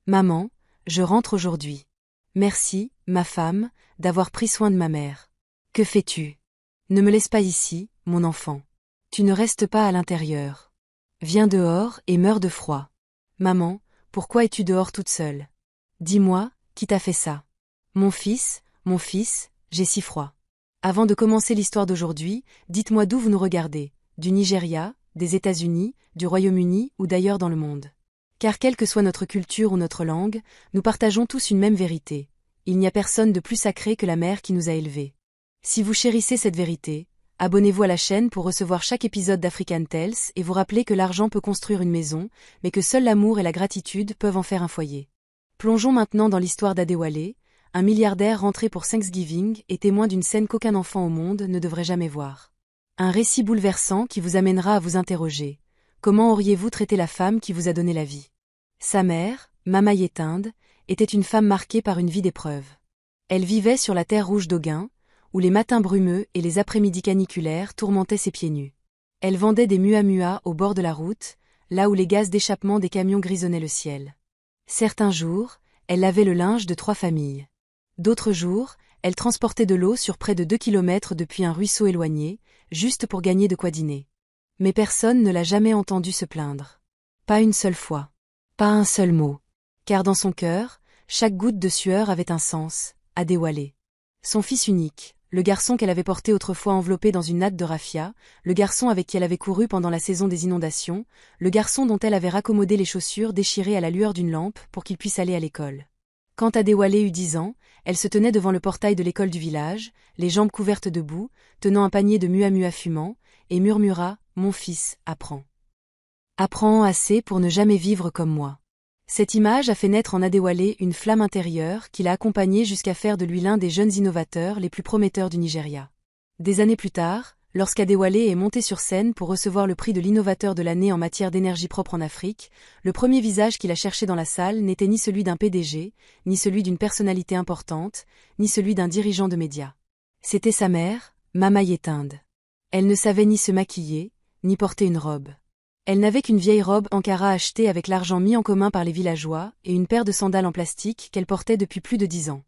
Maman, je rentre aujourd'hui. Merci, ma femme, d'avoir pris soin de ma mère. Que fais-tu? Ne me laisse pas ici, mon enfant. Tu ne restes pas à l'intérieur. Viens dehors et meurs de froid. Maman, pourquoi es-tu dehors toute seule? Dis-moi, qui t'a fait ça? Mon fils, j'ai si froid. Avant de commencer l'histoire d'aujourd'hui, dites-moi d'où vous nous regardez, du Nigeria, des États-Unis, du Royaume-Uni ou d'ailleurs dans le monde. Car quelle que soit notre culture ou notre langue, nous partageons tous une même vérité. Il n'y a personne de plus sacré que la mère qui nous a élevés. Si vous chérissez cette vérité, abonnez-vous à la chaîne pour recevoir chaque épisode d'African Tales et vous rappeler que l'argent peut construire une maison, mais que seul l'amour et la gratitude peuvent en faire un foyer. Plongeons maintenant dans l'histoire d'Adewale, un milliardaire rentré pour Thanksgiving et témoin d'une scène qu'aucun enfant au monde ne devrait jamais voir. Un récit bouleversant qui vous amènera à vous interroger. Comment auriez-vous traité la femme qui vous a donné la vie? Sa mère, Mama Yetinde, était une femme marquée par une vie d'épreuves. Elle vivait sur la terre rouge d'Ogun, où les matins brumeux et les après-midi caniculaires tourmentaient ses pieds nus. Elle vendait des muamuas au bord de la route, là où les gaz d'échappement des camions grisonnaient le ciel. Certains jours, elle lavait le linge de 3 familles. D'autres jours, elle transportait de l'eau sur près de 2 kilomètres depuis un ruisseau éloigné, juste pour gagner de quoi dîner. Mais personne ne l'a jamais entendue se plaindre. Pas une seule fois. Pas un seul mot. Car dans son cœur, chaque goutte de sueur avait un sens, Adewale. Son fils unique, le garçon qu'elle avait porté autrefois enveloppé dans une natte de raffia, le garçon avec qui elle avait couru pendant la saison des inondations, le garçon dont elle avait raccommodé les chaussures déchirées à la lueur d'une lampe pour qu'il puisse aller à l'école. Quand Adewale eut 10 ans, elle se tenait devant le portail de l'école du village, les jambes couvertes de boue, tenant un panier de muamua fumant, et murmura « Mon fils, apprends. Apprends assez pour ne jamais vivre comme moi. » Cette image a fait naître en Adewale une flamme intérieure qui l'a accompagné jusqu'à faire de lui l'un des jeunes innovateurs les plus prometteurs du Nigeria. Des années plus tard, lorsqu'Adewale est monté sur scène pour recevoir le prix de l'innovateur de l'année en matière d'énergie propre en Afrique, le premier visage qu'il a cherché dans la salle n'était ni celui d'un PDG, ni celui d'une personnalité importante, ni celui d'un dirigeant de médias. C'était sa mère, Mama Yetinde. Elle ne savait ni se maquiller, ni porter une robe. Elle n'avait qu'une vieille robe Ankara achetée avec l'argent mis en commun par les villageois et une paire de sandales en plastique qu'elle portait depuis plus de 10 ans.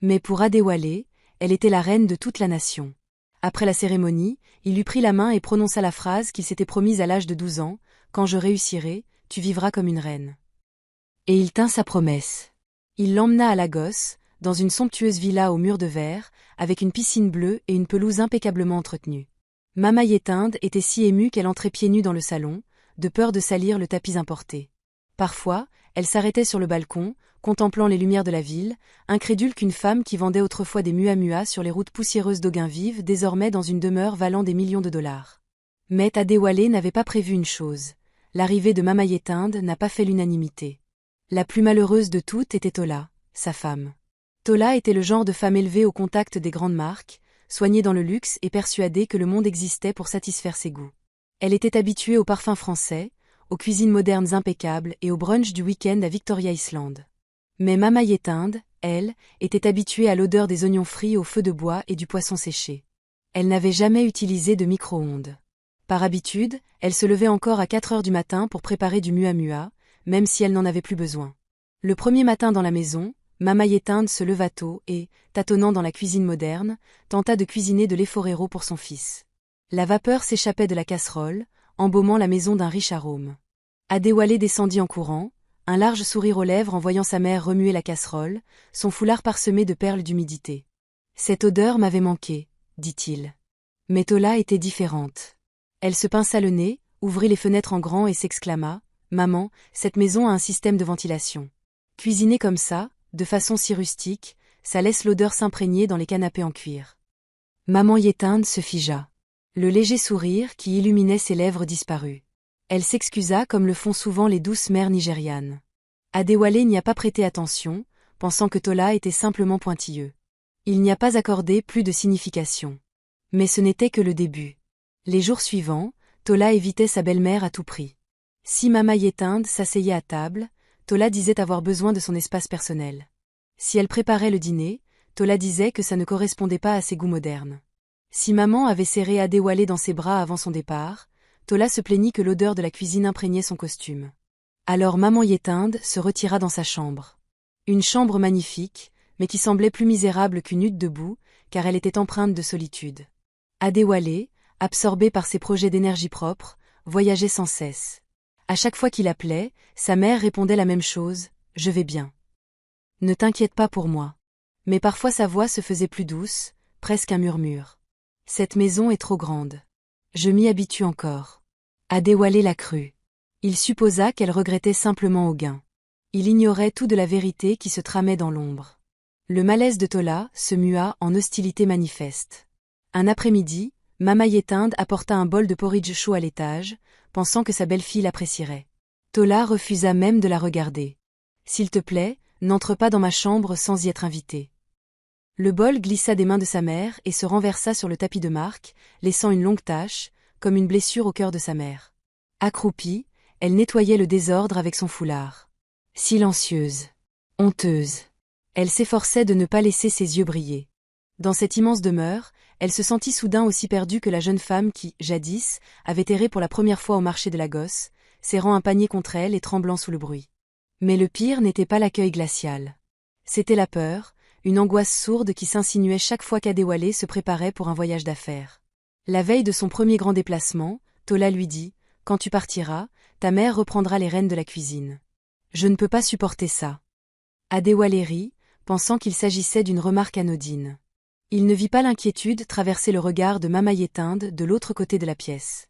Mais pour Adewale, elle était la reine de toute la nation. Après la cérémonie, il lui prit la main et prononça la phrase qu'il s'était promise à l'âge de 12 ans, « Quand je réussirai, tu vivras comme une reine. » Et il tint sa promesse. Il l'emmena à Lagos, dans une somptueuse villa aux murs de verre, avec une piscine bleue et une pelouse impeccablement entretenue. Mama Yetinde était si émue qu'elle entrait pieds nus dans le salon, de peur de salir le tapis importé. Parfois, elle s'arrêtait sur le balcon, contemplant les lumières de la ville, incrédule qu'une femme qui vendait autrefois des muamuas sur les routes poussiéreuses d'Ogun vive désormais dans une demeure valant des millions de dollars. Mais Adewale n'avait pas prévu une chose. L'arrivée de Mama Yetinde n'a pas fait l'unanimité. La plus malheureuse de toutes était Tola, sa femme. Tola était le genre de femme élevée au contact des grandes marques, soignée dans le luxe et persuadée que le monde existait pour satisfaire ses goûts. Elle était habituée aux parfums français, aux cuisines modernes impeccables et au brunch du week-end à Victoria Island. Mais Mama Yetinde, elle, était habituée à l'odeur des oignons frits au feu de bois et du poisson séché. Elle n'avait jamais utilisé de micro-ondes. Par habitude, elle se levait encore à 4 heures du matin pour préparer du muamua, même si elle n'en avait plus besoin. Le premier matin dans la maison, Mama Yetinde se leva tôt et, tâtonnant dans la cuisine moderne, tenta de cuisiner de l'eforero pour son fils. La vapeur s'échappait de la casserole, embaumant la maison d'un riche arôme. Adewale descendit en courant, un large sourire aux lèvres en voyant sa mère remuer la casserole, son foulard parsemé de perles d'humidité. « Cette odeur m'avait manqué, » dit-il. Mais Tola était différente. Elle se pinça le nez, ouvrit les fenêtres en grand et s'exclama « Maman, cette maison a un système de ventilation. Cuisiner comme ça, de façon si rustique, ça laisse l'odeur s'imprégner dans les canapés en cuir. » Maman Yetinde se figea. Le léger sourire qui illuminait ses lèvres disparut. Elle s'excusa comme le font souvent les douces mères nigérianes. Adewale n'y a pas prêté attention, pensant que Tola était simplement pointilleux. Il n'y a pas accordé plus de signification. Mais ce n'était que le début. Les jours suivants, Tola évitait sa belle-mère à tout prix. Si Mama Yetinde s'asseyait à table, Tola disait avoir besoin de son espace personnel. Si elle préparait le dîner, Tola disait que ça ne correspondait pas à ses goûts modernes. Si maman avait serré Adewale dans ses bras avant son départ, Tola se plaignit que l'odeur de la cuisine imprégnait son costume. Alors maman Yétinde se retira dans sa chambre. Une chambre magnifique, mais qui semblait plus misérable qu'une hutte debout, car elle était empreinte de solitude. Adéwalé, absorbé par ses projets d'énergie propre, voyageait sans cesse. À chaque fois qu'il appelait, sa mère répondait la même chose, « Je vais bien. Ne t'inquiète pas pour moi. » Mais parfois sa voix se faisait plus douce, presque un murmure. « Cette maison est trop grande. Je m'y habitue encore. » Adéwalé la crut. Il supposa qu'elle regrettait simplement Auguin. Il ignorait tout de la vérité qui se tramait dans l'ombre. Le malaise de Tola se mua en hostilité manifeste. Un après-midi, Mama Yétinde apporta un bol de porridge chaud à l'étage, pensant que sa belle-fille l'apprécierait. Tola refusa même de la regarder. « S'il te plaît, n'entre pas dans ma chambre sans y être invité. » Le bol glissa des mains de sa mère et se renversa sur le tapis de marque, laissant une longue tache, comme une blessure au cœur de sa mère. Accroupie, elle nettoyait le désordre avec son foulard. Silencieuse. Honteuse. Elle s'efforçait de ne pas laisser ses yeux briller. Dans cette immense demeure, elle se sentit soudain aussi perdue que la jeune femme qui, jadis, avait erré pour la première fois au marché de Lagos, serrant un panier contre elle et tremblant sous le bruit. Mais le pire n'était pas l'accueil glacial. C'était la peur, une angoisse sourde qui s'insinuait chaque fois qu'Adéwalé se préparait pour un voyage d'affaires. La veille de son premier grand déplacement, Tola lui dit « Quand tu partiras, ta mère reprendra les rênes de la cuisine. Je ne peux pas supporter ça. » Adéwalé rit, pensant qu'il s'agissait d'une remarque anodine. Il ne vit pas l'inquiétude traverser le regard de Mama Yétinde de l'autre côté de la pièce.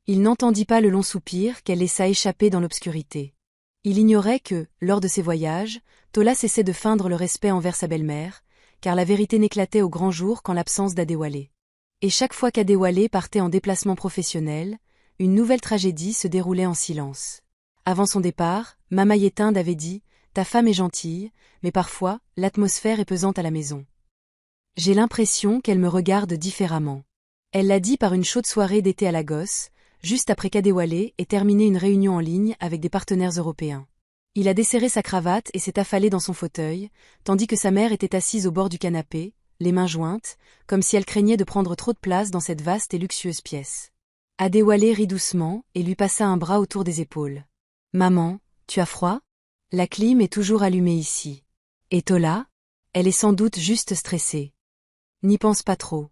Il n'entendit pas le long soupir qu'elle laissa échapper dans l'obscurité. Il ignorait que, lors de ses voyages, Tola cessait de feindre le respect envers sa belle-mère, car la vérité n'éclatait au grand jour qu'en l'absence d'Adéwalé. Et chaque fois qu'Adéwalé partait en déplacement professionnel, une nouvelle tragédie se déroulait en silence. Avant son départ, Mama Yétinde avait dit « Ta femme est gentille, mais parfois, l'atmosphère est pesante à la maison. J'ai l'impression qu'elle me regarde différemment. » Elle l'a dit par une chaude soirée d'été à Lagos, juste après qu'Adéwalé ait terminé une réunion en ligne avec des partenaires européens. Il a desserré sa cravate et s'est affalé dans son fauteuil, tandis que sa mère était assise au bord du canapé, les mains jointes, comme si elle craignait de prendre trop de place dans cette vaste et luxueuse pièce. Adéwalé rit doucement et lui passa un bras autour des épaules. « Maman, tu as froid ? La clim est toujours allumée ici. Et Tola ? Elle est sans doute juste stressée. N'y pense pas trop. »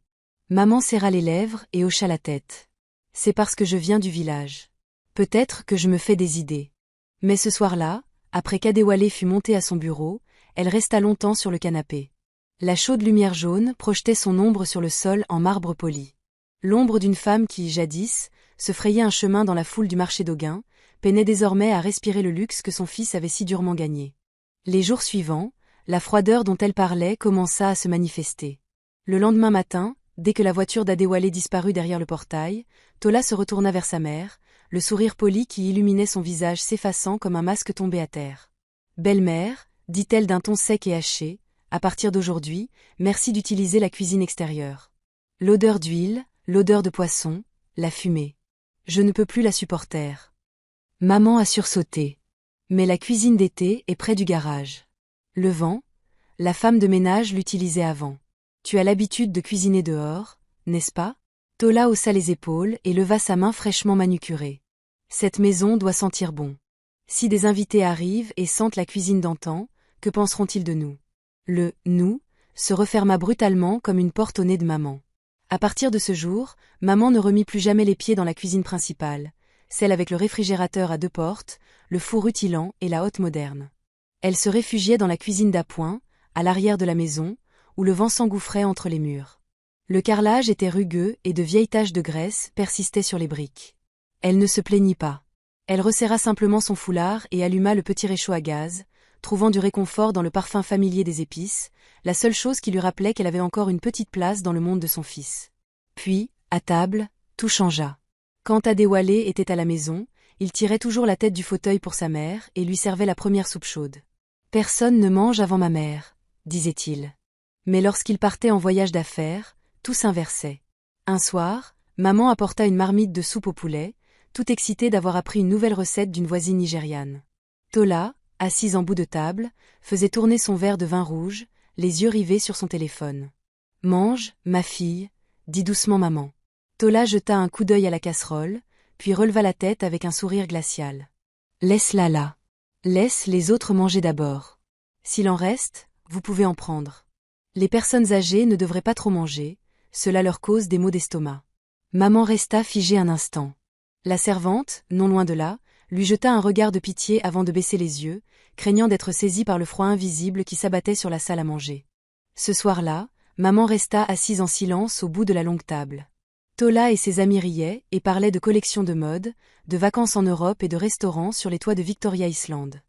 Maman serra les lèvres et hocha la tête. « C'est parce que je viens du village. Peut-être que je me fais des idées. » Mais ce soir-là, après qu'Adéwalé fut monté à son bureau, elle resta longtemps sur le canapé. La chaude lumière jaune projetait son ombre sur le sol en marbre poli. L'ombre d'une femme qui, jadis, se frayait un chemin dans la foule du marché d'Auguin, peinait désormais à respirer le luxe que son fils avait si durement gagné. Les jours suivants, la froideur dont elle parlait commença à se manifester. Le lendemain matin, dès que la voiture d'Adéwalé disparut derrière le portail, Tola se retourna vers sa mère, le sourire poli qui illuminait son visage s'effaçant comme un masque tombé à terre. « Belle-mère, dit-elle d'un ton sec et haché, à partir d'aujourd'hui, merci d'utiliser la cuisine extérieure. L'odeur d'huile, l'odeur de poisson, la fumée. Je ne peux plus la supporter. » Maman a sursauté. Mais la cuisine d'été est près du garage. Le vent, la femme de ménage l'utilisait avant. Tu as l'habitude de cuisiner dehors, n'est-ce pas ? Tola haussa les épaules et leva sa main fraîchement manucurée. Cette maison doit sentir bon. Si des invités arrivent et sentent la cuisine d'antan, que penseront-ils de nous ? Le « nous » se referma brutalement comme une porte au nez de maman. À partir de ce jour, maman ne remit plus jamais les pieds dans la cuisine principale, celle avec le réfrigérateur à 2 portes, le four rutilant et la hotte moderne. Elle se réfugiait dans la cuisine d'appoint, à l'arrière de la maison, où le vent s'engouffrait entre les murs. Le carrelage était rugueux et de vieilles taches de graisse persistaient sur les briques. Elle ne se plaignit pas. Elle resserra simplement son foulard et alluma le petit réchaud à gaz, trouvant du réconfort dans le parfum familier des épices, la seule chose qui lui rappelait qu'elle avait encore une petite place dans le monde de son fils. Puis, à table, tout changea. Quand Adéwalé était à la maison, il tirait toujours la tête du fauteuil pour sa mère et lui servait la première soupe chaude. « Personne ne mange avant ma mère, » disait-il. Mais lorsqu'il partait en voyage d'affaires, tout s'inversait. Un soir, maman apporta une marmite de soupe au poulet, tout excitée d'avoir appris une nouvelle recette d'une voisine nigériane. Tola, assise en bout de table, faisait tourner son verre de vin rouge, les yeux rivés sur son téléphone. « Mange, ma fille, » dit doucement maman. Tola jeta un coup d'œil à la casserole, puis releva la tête avec un sourire glacial. Laisse-la là. Laisse les autres manger d'abord. S'il en reste, vous pouvez en prendre. Les personnes âgées ne devraient pas trop manger, cela leur cause des maux d'estomac. Maman resta figée un instant. La servante, non loin de là, lui jeta un regard de pitié avant de baisser les yeux, craignant d'être saisie par le froid invisible qui s'abattait sur la salle à manger. Ce soir-là, maman resta assise en silence au bout de la longue table. Tola et ses amis riaient et parlaient de collections de mode, de vacances en Europe et de restaurants sur les toits de Victoria Island.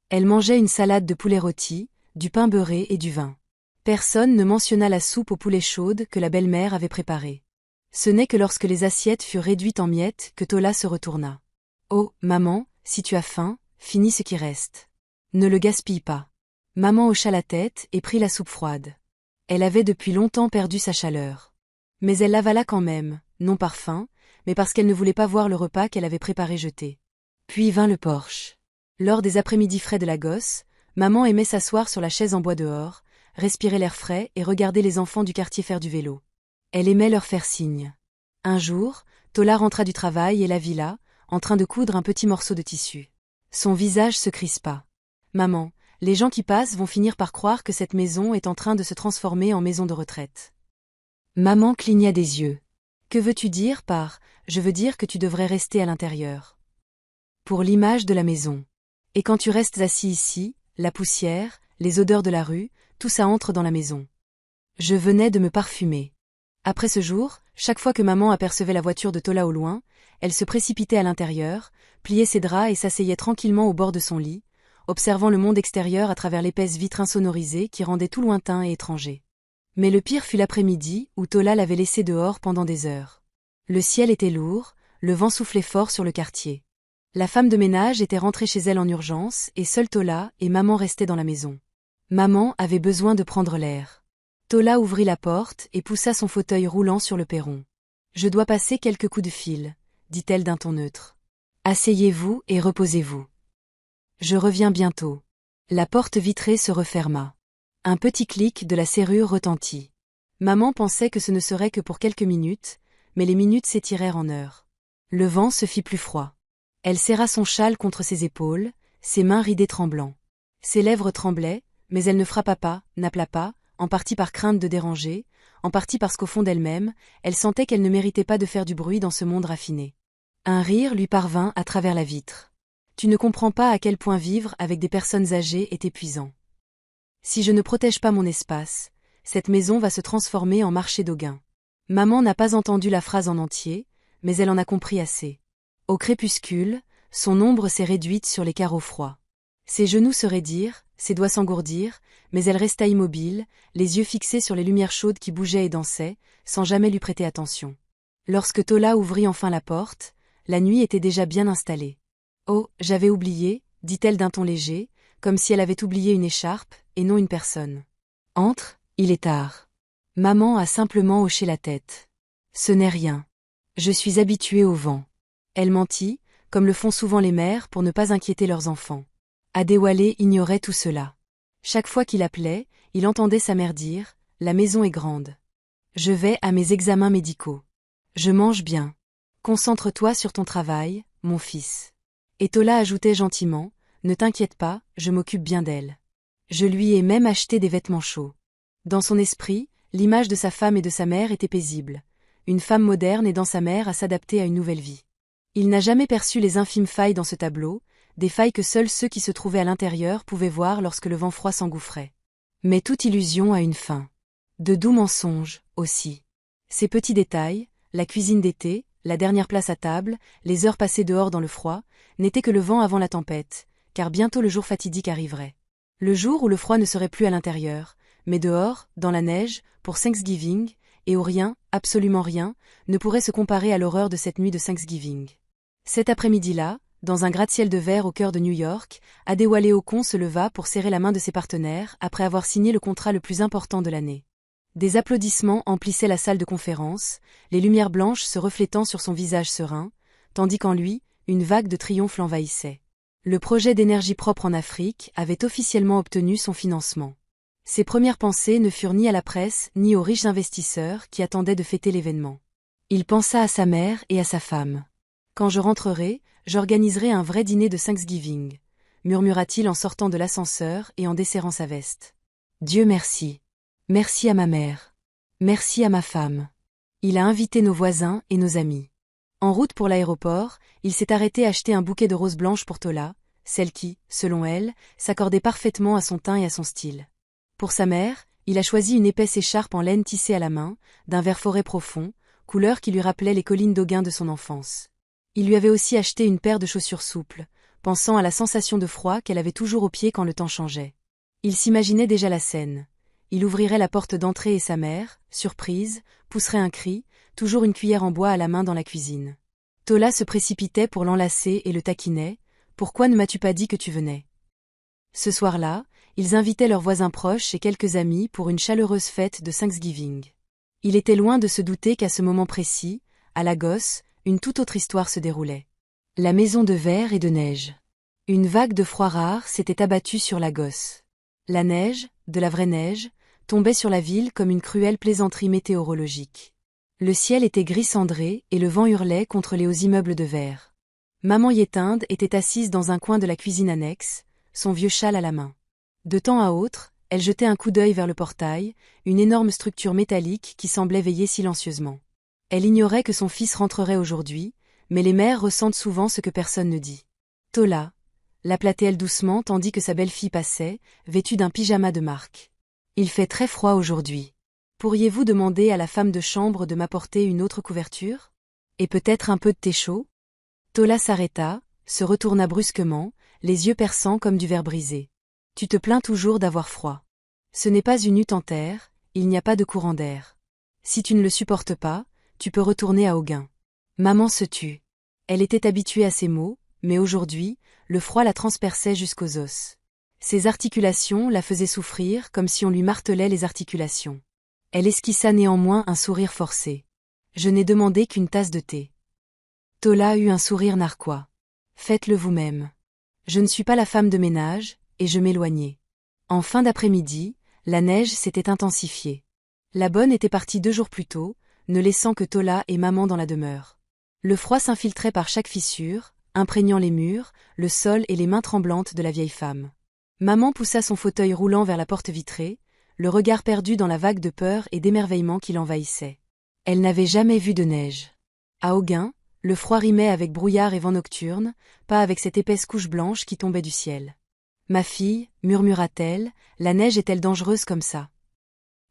Elle mangeait une salade de poulet rôti, du pain beurré et du vin. Personne ne mentionna la soupe au poulet chaude que la belle-mère avait préparée. Ce n'est que lorsque les assiettes furent réduites en miettes que Tola se retourna. « Oh, maman, si tu as faim, finis ce qui reste. Ne le gaspille pas. » Maman hocha la tête et prit la soupe froide. Elle avait depuis longtemps perdu sa chaleur. Mais elle l'avala quand même, non par faim, mais parce qu'elle ne voulait pas voir le repas qu'elle avait préparé jeter. Puis vint le porche. Lors des après-midi frais de la gosse, maman aimait s'asseoir sur la chaise en bois dehors, respirer l'air frais et regarder les enfants du quartier faire du vélo. Elle aimait leur faire signe. Un jour, Tola rentra du travail et la vit là, en train de coudre un petit morceau de tissu. Son visage se crispa. « Maman, les gens qui passent vont finir par croire que cette maison est en train de se transformer en maison de retraite. » Maman cligna des yeux. « Que veux-tu dire par « je veux dire que tu devrais rester à l'intérieur » ? Pour l'image de la maison. Et quand tu restes assis ici, la poussière, les odeurs de la rue, tout ça entre dans la maison. Je venais de me parfumer. Après ce jour, chaque fois que maman apercevait la voiture de Tola au loin, elle se précipitait à l'intérieur, pliait ses draps et s'asseyait tranquillement au bord de son lit, observant le monde extérieur à travers l'épaisse vitre insonorisée qui rendait tout lointain et étranger. Mais le pire fut l'après-midi où Tola l'avait laissé dehors pendant des heures. Le ciel était lourd, le vent soufflait fort sur le quartier. La femme de ménage était rentrée chez elle en urgence et seule Tola et maman restaient dans la maison. Maman avait besoin de prendre l'air. Tola ouvrit la porte et poussa son fauteuil roulant sur le perron. « Je dois passer quelques coups de fil, » dit-elle d'un ton neutre. « Asseyez-vous et reposez-vous. Je reviens bientôt. » La porte vitrée se referma. Un petit clic de la serrure retentit. Maman pensait que ce ne serait que pour quelques minutes, mais les minutes s'étirèrent en heures. Le vent se fit plus froid. Elle serra son châle contre ses épaules, ses mains ridées tremblant. Ses lèvres tremblaient, mais elle ne frappa pas, n'appela pas, en partie par crainte de déranger, en partie parce qu'au fond d'elle-même, elle sentait qu'elle ne méritait pas de faire du bruit dans ce monde raffiné. Un rire lui parvint à travers la vitre. « Tu ne comprends pas à quel point vivre avec des personnes âgées est épuisant. Si je ne protège pas mon espace, cette maison va se transformer en marché d'Auguin. » Maman n'a pas entendu la phrase en entier, mais elle en a compris assez. Au crépuscule, son ombre s'est réduite sur les carreaux froids. Ses genoux se raidirent, ses doigts s'engourdirent, mais elle resta immobile, les yeux fixés sur les lumières chaudes qui bougeaient et dansaient, sans jamais lui prêter attention. Lorsque Tola ouvrit enfin la porte, la nuit était déjà bien installée. « Oh, j'avais oublié, » dit-elle d'un ton léger, comme si elle avait oublié une écharpe, et non une personne. « Entre, il est tard. » Maman a simplement hoché la tête. « Ce n'est rien. Je suis habituée au vent. » Elle mentit, comme le font souvent les mères pour ne pas inquiéter leurs enfants. Adéwalé ignorait tout cela. Chaque fois qu'il appelait, il entendait sa mère dire « La maison est grande. Je vais à mes examens médicaux. Je mange bien. Concentre-toi sur ton travail, mon fils. » Et Tola ajoutait gentiment « Ne t'inquiète pas, je m'occupe bien d'elle. Je lui ai même acheté des vêtements chauds. » Dans son esprit, l'image de sa femme et de sa mère était paisible. Une femme moderne aidant sa mère à s'adapter à une nouvelle vie. Il n'a jamais perçu les infimes failles dans ce tableau, des failles que seuls ceux qui se trouvaient à l'intérieur pouvaient voir lorsque le vent froid s'engouffrait. Mais toute illusion a une fin. De doux mensonges, aussi. Ces petits détails, la cuisine d'été, la dernière place à table, les heures passées dehors dans le froid, n'étaient que le vent avant la tempête, car bientôt le jour fatidique arriverait. Le jour où le froid ne serait plus à l'intérieur, mais dehors, dans la neige, pour Thanksgiving, et où rien, absolument rien, ne pourrait se comparer à l'horreur de cette nuit de Thanksgiving. Cet après-midi-là, dans un gratte-ciel de verre au cœur de New York, Adéwalé Okon se leva pour serrer la main de ses partenaires après avoir signé le contrat le plus important de l'année. Des applaudissements emplissaient la salle de conférence, les lumières blanches se reflétant sur son visage serein, tandis qu'en lui, une vague de triomphe l'envahissait. Le projet d'énergie propre en Afrique avait officiellement obtenu son financement. Ses premières pensées ne furent ni à la presse ni aux riches investisseurs qui attendaient de fêter l'événement. Il pensa à sa mère et à sa femme. « Quand je rentrerai, j'organiserai un vrai dîner de Thanksgiving, murmura-t-il en sortant de l'ascenseur et en desserrant sa veste. Dieu merci. Merci à ma mère. Merci à ma femme. Il a invité nos voisins et nos amis. En route pour l'aéroport, il s'est arrêté acheter un bouquet de roses blanches pour Tola, celle qui, selon elle, s'accordait parfaitement à son teint et à son style. Pour sa mère, il a choisi une épaisse écharpe en laine tissée à la main, d'un vert forêt profond, couleur qui lui rappelait les collines d'Auguin de son enfance. Il lui avait aussi acheté une paire de chaussures souples, pensant à la sensation de froid qu'elle avait toujours aux pieds quand le temps changeait. Il s'imaginait déjà la scène. Il ouvrirait la porte d'entrée et sa mère, surprise, pousserait un cri, toujours une cuillère en bois à la main dans la cuisine. Tola se précipitait pour l'enlacer et le taquinait. « Pourquoi ne m'as-tu pas dit que tu venais ?» Ce soir-là, ils invitaient leurs voisins proches et quelques amis pour une chaleureuse fête de Thanksgiving. Il était loin de se douter qu'à ce moment précis, à Lagos, une toute autre histoire se déroulait. La maison de verre et de neige. Une vague de froid rare s'était abattue sur Lagos. La neige, de la vraie neige, tombait sur la ville comme une cruelle plaisanterie météorologique. Le ciel était gris cendré et le vent hurlait contre les hauts immeubles de verre. Maman Yétinde était assise dans un coin de la cuisine annexe, son vieux châle à la main. De temps à autre, elle jetait un coup d'œil vers le portail, une énorme structure métallique qui semblait veiller silencieusement. Elle ignorait que son fils rentrerait aujourd'hui, mais les mères ressentent souvent ce que personne ne dit. Tola, l'appelait-elle doucement tandis que sa belle-fille passait, vêtue d'un pyjama de marque. Il fait très froid aujourd'hui. Pourriez-vous demander à la femme de chambre de m'apporter une autre couverture? Et peut-être un peu de thé chaud? Tola s'arrêta, se retourna brusquement, les yeux perçants comme du verre brisé. Tu te plains toujours d'avoir froid. Ce n'est pas une hutte en terre, il n'y a pas de courant d'air. Si tu ne le supportes pas, tu peux retourner à Auguin. Maman se tut. Elle était habituée à ces mots, mais aujourd'hui, le froid la transperçait jusqu'aux os. Ses articulations la faisaient souffrir comme si on lui martelait les articulations. Elle esquissa néanmoins un sourire forcé. Je n'ai demandé qu'une tasse de thé. Tola eut un sourire narquois. Faites-le vous-même. Je ne suis pas la femme de ménage, et je m'éloignai. En fin d'après-midi, la neige s'était intensifiée. La bonne était partie 2 jours plus tôt, ne laissant que Tola et maman dans la demeure. Le froid s'infiltrait par chaque fissure, imprégnant les murs, le sol et les mains tremblantes de la vieille femme. Maman poussa son fauteuil roulant vers la porte vitrée, le regard perdu dans la vague de peur et d'émerveillement qui l'envahissait. Elle n'avait jamais vu de neige. À Auguin, le froid rimait avec brouillard et vent nocturne, pas avec cette épaisse couche blanche qui tombait du ciel. Ma fille, murmura-t-elle, la neige est-elle dangereuse comme ça?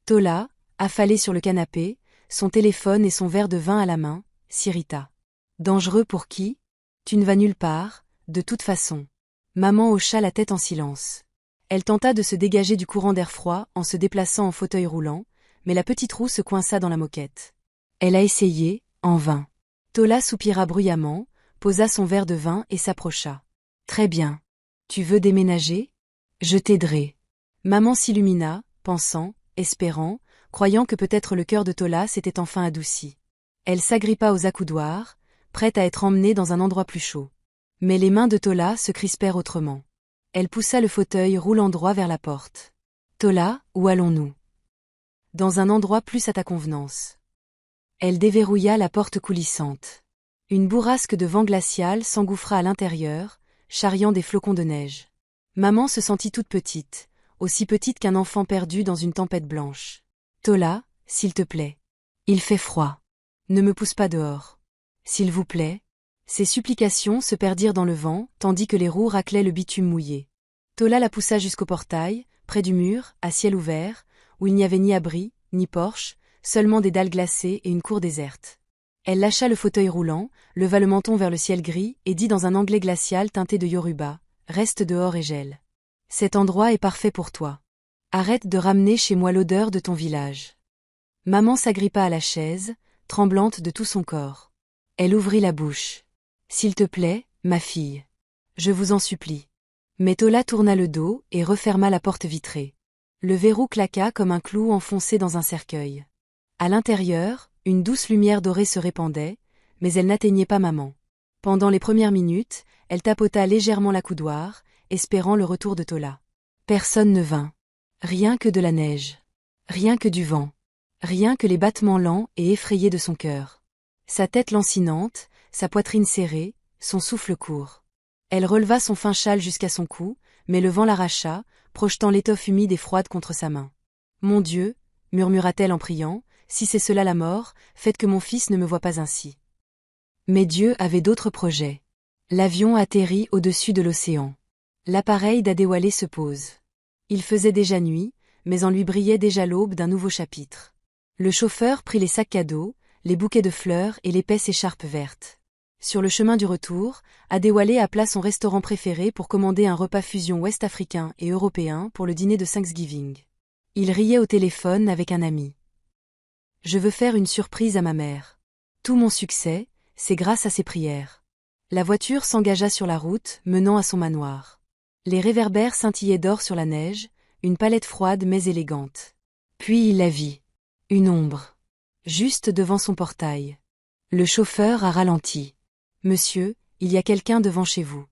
Tola, affalée sur le canapé, son téléphone et son verre de vin à la main, s'irrita. Dangereux pour qui? Tu ne vas nulle part, de toute façon. Maman hocha la tête en silence. Elle tenta de se dégager du courant d'air froid en se déplaçant en fauteuil roulant, mais la petite roue se coinça dans la moquette. Elle a essayé, en vain. Tola soupira bruyamment, posa son verre de vin et s'approcha. Très bien. Tu veux déménager? Je t'aiderai. Maman s'illumina, pensant, espérant, croyant que peut-être le cœur de Tola s'était enfin adouci. Elle s'agrippa aux accoudoirs, prête à être emmenée dans un endroit plus chaud. Mais les mains de Tola se crispèrent autrement. Elle poussa le fauteuil roulant droit vers la porte. Tola, où allons-nous? Dans un endroit plus à ta convenance. Elle déverrouilla la porte coulissante. Une bourrasque de vent glacial s'engouffra à l'intérieur, charriant des flocons de neige. Maman se sentit toute petite, aussi petite qu'un enfant perdu dans une tempête blanche. Tola, s'il te plaît. Il fait froid. Ne me pousse pas dehors. S'il vous plaît. Ses supplications se perdirent dans le vent, tandis que les roues raclaient le bitume mouillé. Tola la poussa jusqu'au portail, près du mur, à ciel ouvert, où il n'y avait ni abri, ni porche, seulement des dalles glacées et une cour déserte. Elle lâcha le fauteuil roulant, leva le menton vers le ciel gris et dit dans un anglais glacial teinté de yoruba, « Reste dehors et gèle. Cet endroit est parfait pour toi. Arrête de ramener chez moi l'odeur de ton village. » Maman s'agrippa à la chaise, tremblante de tout son corps. Elle ouvrit la bouche. « S'il te plaît, ma fille. Je vous en supplie. » Mais Tola tourna le dos et referma la porte vitrée. Le verrou claqua comme un clou enfoncé dans un cercueil. À l'intérieur, une douce lumière dorée se répandait, mais elle n'atteignait pas maman. Pendant les premières minutes, elle tapota légèrement l'accoudoir, espérant le retour de Tola. Personne ne vint. Rien que de la neige. Rien que du vent. Rien que les battements lents et effrayés de son cœur. Sa tête lancinante, sa poitrine serrée, son souffle court. Elle releva son fin châle jusqu'à son cou, mais le vent l'arracha, projetant l'étoffe humide et froide contre sa main. « Mon Dieu, murmura-t-elle en priant, si c'est cela la mort, faites que mon fils ne me voie pas ainsi. » Mais Dieu avait d'autres projets. L'avion atterrit au-dessus de l'océan. L'appareil d'Adéwalé se pose. Il faisait déjà nuit, mais en lui brillait déjà l'aube d'un nouveau chapitre. Le chauffeur prit les sacs cadeaux, les bouquets de fleurs et l'épaisse écharpe verte. Sur le chemin du retour, Adéwalé appela son restaurant préféré pour commander un repas fusion ouest-africain et européen pour le dîner de Thanksgiving. Il riait au téléphone avec un ami. « Je veux faire une surprise à ma mère. Tout mon succès, c'est grâce à ses prières. » La voiture s'engagea sur la route, menant à son manoir. Les réverbères scintillaient d'or sur la neige, une palette froide mais élégante. Puis il la vit. Une ombre. Juste devant son portail. Le chauffeur a ralenti. « Monsieur, il y a quelqu'un devant chez vous. »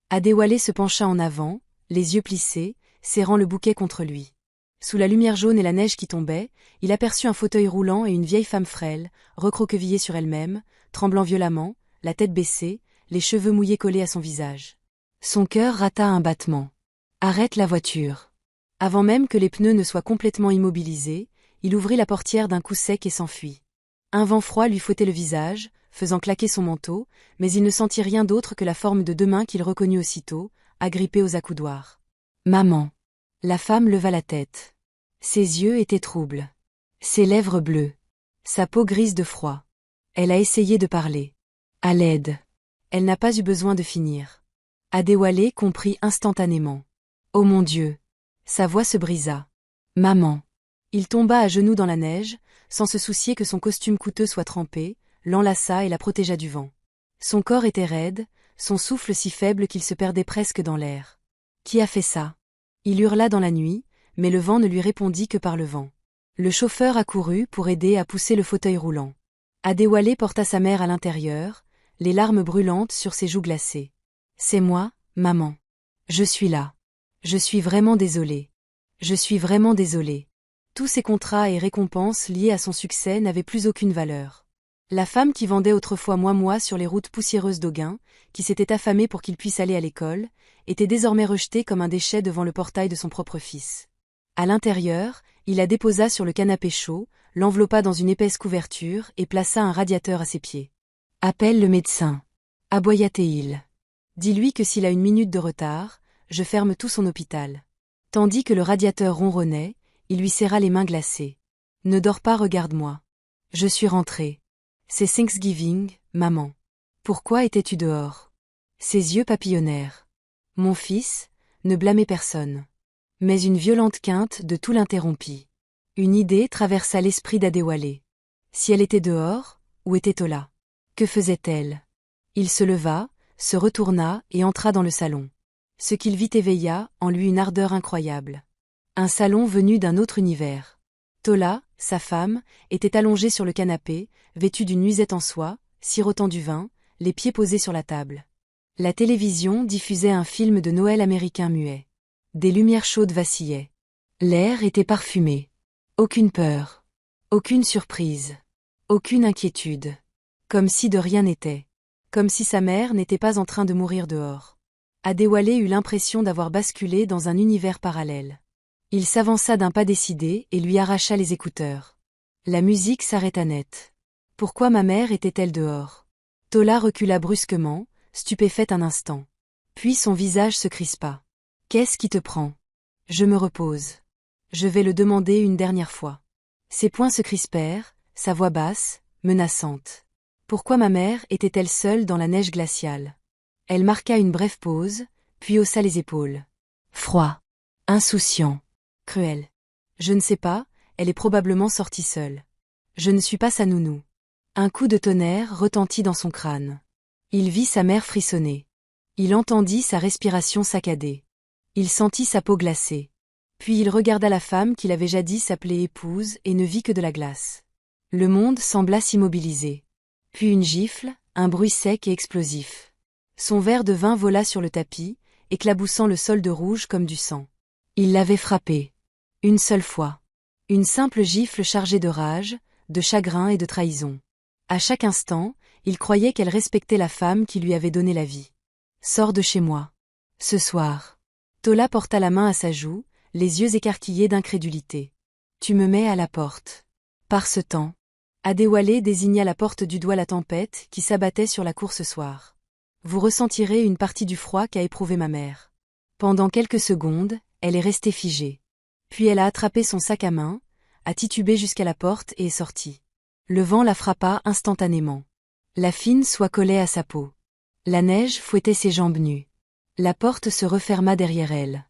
Adéwalé se pencha en avant, les yeux plissés, serrant le bouquet contre lui. Sous la lumière jaune et la neige qui tombait, il aperçut un fauteuil roulant et une vieille femme frêle, recroquevillée sur elle-même, tremblant violemment, la tête baissée, les cheveux mouillés collés à son visage. Son cœur rata un battement. « Arrête la voiture. » Avant même que les pneus ne soient complètement immobilisés, il ouvrit la portière d'un coup sec et s'enfuit. Un vent froid lui fouettait le visage, faisant claquer son manteau, mais il ne sentit rien d'autre que la forme de deux mains qu'il reconnut aussitôt, agrippées aux accoudoirs. « Maman !» La femme leva la tête. Ses yeux étaient troubles. Ses lèvres bleues. Sa peau grise de froid. Elle a essayé de parler. « À l'aide !» Elle n'a pas eu besoin de finir. Adéwalé comprit instantanément. « Oh mon Dieu !» Sa voix se brisa. « Maman !» Il tomba à genoux dans la neige, sans se soucier que son costume coûteux soit trempé, l'enlaça et la protégea du vent. Son corps était raide, son souffle si faible qu'il se perdait presque dans l'air. Qui a fait ça? Il hurla dans la nuit, mais le vent ne lui répondit que par le vent. Le chauffeur accourut pour aider à pousser le fauteuil roulant. Adéwalé porta sa mère à l'intérieur, les larmes brûlantes sur ses joues glacées. « C'est moi, maman. Je suis là. Je suis vraiment désolé. Je suis vraiment désolé. » Tous ces contrats et récompenses liés à son succès n'avaient plus aucune valeur. La femme qui vendait autrefois mois sur les routes poussiéreuses d'Auguin, qui s'était affamée pour qu'il puisse aller à l'école, était désormais rejetée comme un déchet devant le portail de son propre fils. À l'intérieur, il la déposa sur le canapé chaud, l'enveloppa dans une épaisse couverture et plaça un radiateur à ses pieds. « Appelle le médecin. » aboya Théil. « Dis-lui que s'il a une minute de retard, je ferme tout son hôpital. » Tandis que le radiateur ronronnait, il lui serra les mains glacées. « Ne dors pas, regarde-moi. Je suis rentré. C'est Thanksgiving, maman. Pourquoi étais-tu dehors ?» Ses yeux papillonnèrent. « Mon fils, ne blâmez personne. » Mais une violente quinte de tout l'interrompit. Une idée traversa l'esprit d'Adéwalé. Si elle était dehors, où était Tola? Que faisait-elle? Il se leva, se retourna et entra dans le salon. Ce qu'il vit éveilla en lui une ardeur incroyable. Un salon venu d'un autre univers. Tola, sa femme, était allongée sur le canapé, vêtue d'une nuisette en soie, sirotant du vin, les pieds posés sur la table. La télévision diffusait un film de Noël américain muet. Des lumières chaudes vacillaient. L'air était parfumé. Aucune peur. Aucune surprise. Aucune inquiétude. Comme si de rien n'était. Comme si sa mère n'était pas en train de mourir dehors. Adéwalé eut l'impression d'avoir basculé dans un univers parallèle. Il s'avança d'un pas décidé et lui arracha les écouteurs. La musique s'arrêta net. Pourquoi ma mère était-elle dehors? Tola recula brusquement, stupéfaite un instant. Puis son visage se crispa. Qu'est-ce qui te prend? Je me repose. Je vais le demander une dernière fois. Ses poings se crispèrent, sa voix basse, menaçante. Pourquoi ma mère était-elle seule dans la neige glaciale? Elle marqua une brève pause, puis haussa les épaules. Froid. Insouciant. Cruel. Je ne sais pas, elle est probablement sortie seule. Je ne suis pas sa nounou. Un coup de tonnerre retentit dans son crâne. Il vit sa mère frissonner. Il entendit sa respiration saccadée. Il sentit sa peau glacée. Puis il regarda la femme qu'il avait jadis appelée épouse et ne vit que de la glace. Le monde sembla s'immobiliser. Puis une gifle, un bruit sec et explosif. Son verre de vin vola sur le tapis, éclaboussant le sol de rouge comme du sang. Il l'avait frappé. Une seule fois. Une simple gifle chargée de rage, de chagrin et de trahison. À chaque instant, il croyait qu'elle respectait la femme qui lui avait donné la vie. Sors de chez moi. Ce soir. Tola porta la main à sa joue, les yeux écarquillés d'incrédulité. Tu me mets à la porte. Par ce temps. Adéwalé désigna la porte du doigt la tempête qui s'abattait sur la cour ce soir. Vous ressentirez une partie du froid qu'a éprouvé ma mère. Pendant quelques secondes, elle est restée figée. Puis elle a attrapé son sac à main, a titubé jusqu'à la porte et est sortie. Le vent la frappa instantanément. La fine soie collait à sa peau. La neige fouettait ses jambes nues. La porte se referma derrière elle.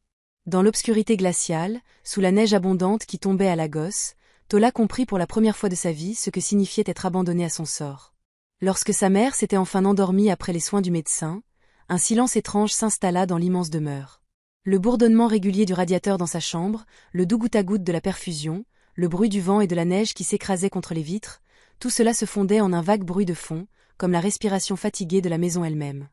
Dans l'obscurité glaciale, sous la neige abondante qui tombait à la gosse, Tola comprit pour la première fois de sa vie ce que signifiait être abandonnée à son sort. Lorsque sa mère s'était enfin endormie après les soins du médecin, un silence étrange s'installa dans l'immense demeure. Le bourdonnement régulier du radiateur dans sa chambre, le doux goutte à goutte de la perfusion, le bruit du vent et de la neige qui s'écrasait contre les vitres, tout cela se fondait en un vague bruit de fond, comme la respiration fatiguée de la maison elle-même.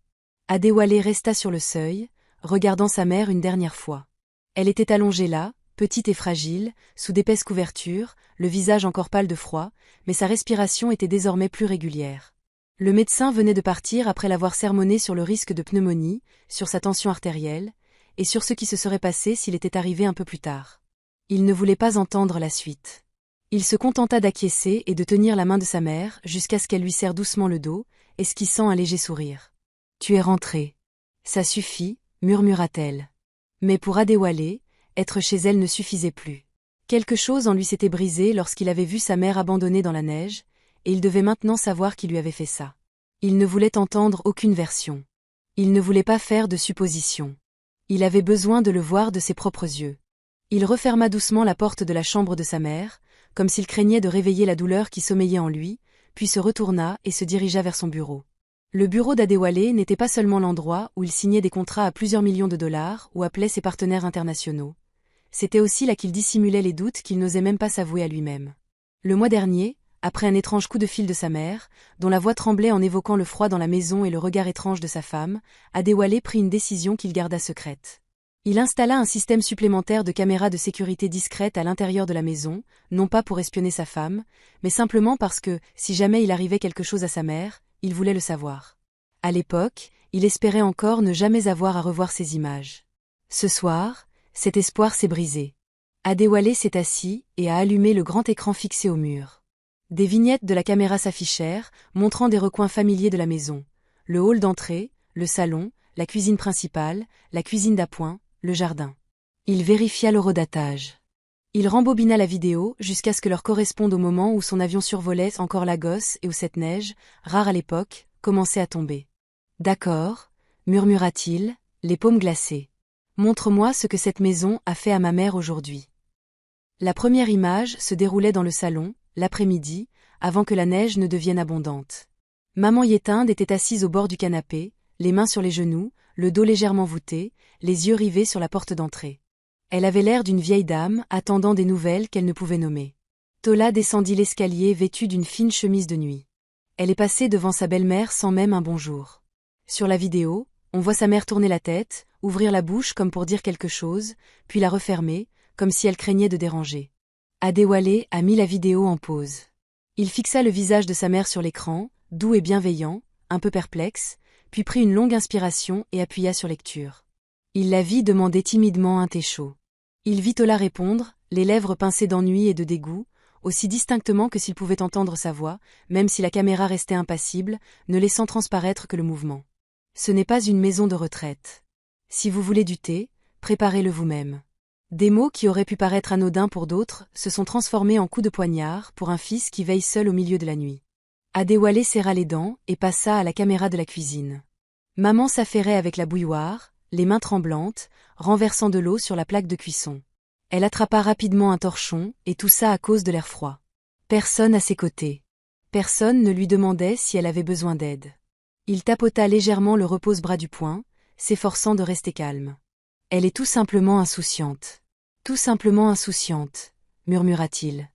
Adéwalé resta sur le seuil, regardant sa mère une dernière fois. Elle était allongée là, petite et fragile, sous d'épaisses couvertures, le visage encore pâle de froid, mais sa respiration était désormais plus régulière. Le médecin venait de partir après l'avoir sermonné sur le risque de pneumonie, sur sa tension artérielle, et sur ce qui se serait passé s'il était arrivé un peu plus tard. Il ne voulait pas entendre la suite. Il se contenta d'acquiescer et de tenir la main de sa mère jusqu'à ce qu'elle lui serre doucement le dos, esquissant un léger sourire. « Tu es rentrée. Ça suffit, murmura-t-elle. Mais pour Adéwalé, être chez elle ne suffisait plus. Quelque chose en lui s'était brisé lorsqu'il avait vu sa mère abandonnée dans la neige, et il devait maintenant savoir qui lui avait fait ça. Il ne voulait entendre aucune version. Il ne voulait pas faire de suppositions. Il avait besoin de le voir de ses propres yeux. Il referma doucement la porte de la chambre de sa mère, comme s'il craignait de réveiller la douleur qui sommeillait en lui, puis se retourna et se dirigea vers son bureau. Le bureau d'Adéwalé n'était pas seulement l'endroit où il signait des contrats à plusieurs millions de dollars ou appelait ses partenaires internationaux. C'était aussi là qu'il dissimulait les doutes qu'il n'osait même pas s'avouer à lui-même. Le mois dernier, après un étrange coup de fil de sa mère, dont la voix tremblait en évoquant le froid dans la maison et le regard étrange de sa femme, Adéwalé prit une décision qu'il garda secrète. Il installa un système supplémentaire de caméras de sécurité discrètes à l'intérieur de la maison, non pas pour espionner sa femme, mais simplement parce que, si jamais il arrivait quelque chose à sa mère, il voulait le savoir. À l'époque, il espérait encore ne jamais avoir à revoir ces images. Ce soir, cet espoir s'est brisé. Adéwalé s'est assis et a allumé le grand écran fixé au mur. Des vignettes de la caméra s'affichèrent, montrant des recoins familiers de la maison. Le hall d'entrée, le salon, la cuisine principale, la cuisine d'appoint, le jardin. Il vérifia l'horodatage. Il rembobina la vidéo jusqu'à ce que l'heure corresponde au moment où son avion survolait encore Lagos et où cette neige, rare à l'époque, commençait à tomber. « D'accord, » murmura-t-il, les paumes glacées. « Montre-moi ce que cette maison a fait à ma mère aujourd'hui. » La première image se déroulait dans le salon, l'après-midi, avant que la neige ne devienne abondante. Maman Yétinde était assise au bord du canapé, les mains sur les genoux, le dos légèrement voûté, les yeux rivés sur la porte d'entrée. Elle avait l'air d'une vieille dame attendant des nouvelles qu'elle ne pouvait nommer. Tola descendit l'escalier vêtue d'une fine chemise de nuit. Elle est passée devant sa belle-mère sans même un bonjour. Sur la vidéo, on voit sa mère tourner la tête, ouvrir la bouche comme pour dire quelque chose, puis la refermer, comme si elle craignait de déranger. Adéwalé a mis la vidéo en pause. Il fixa le visage de sa mère sur l'écran, doux et bienveillant, un peu perplexe, puis prit une longue inspiration et appuya sur lecture. Il la vit demander timidement un thé chaud. Il vit Tola répondre, les lèvres pincées d'ennui et de dégoût, aussi distinctement que s'il pouvait entendre sa voix, même si la caméra restait impassible, ne laissant transparaître que le mouvement. Ce n'est pas une maison de retraite. Si vous voulez du thé, préparez-le vous-même. Des mots qui auraient pu paraître anodins pour d'autres se sont transformés en coups de poignard pour un fils qui veille seul au milieu de la nuit. Adéwalé serra les dents et passa à la caméra de la cuisine. Maman s'affairait avec la bouilloire, les mains tremblantes, renversant de l'eau sur la plaque de cuisson. Elle attrapa rapidement un torchon, et tout ça à cause de l'air froid. Personne à ses côtés. Personne ne lui demandait si elle avait besoin d'aide. Il tapota légèrement le repose-bras du poing, s'efforçant de rester calme. Elle est tout simplement insouciante. Tout simplement insouciante, murmura-t-il.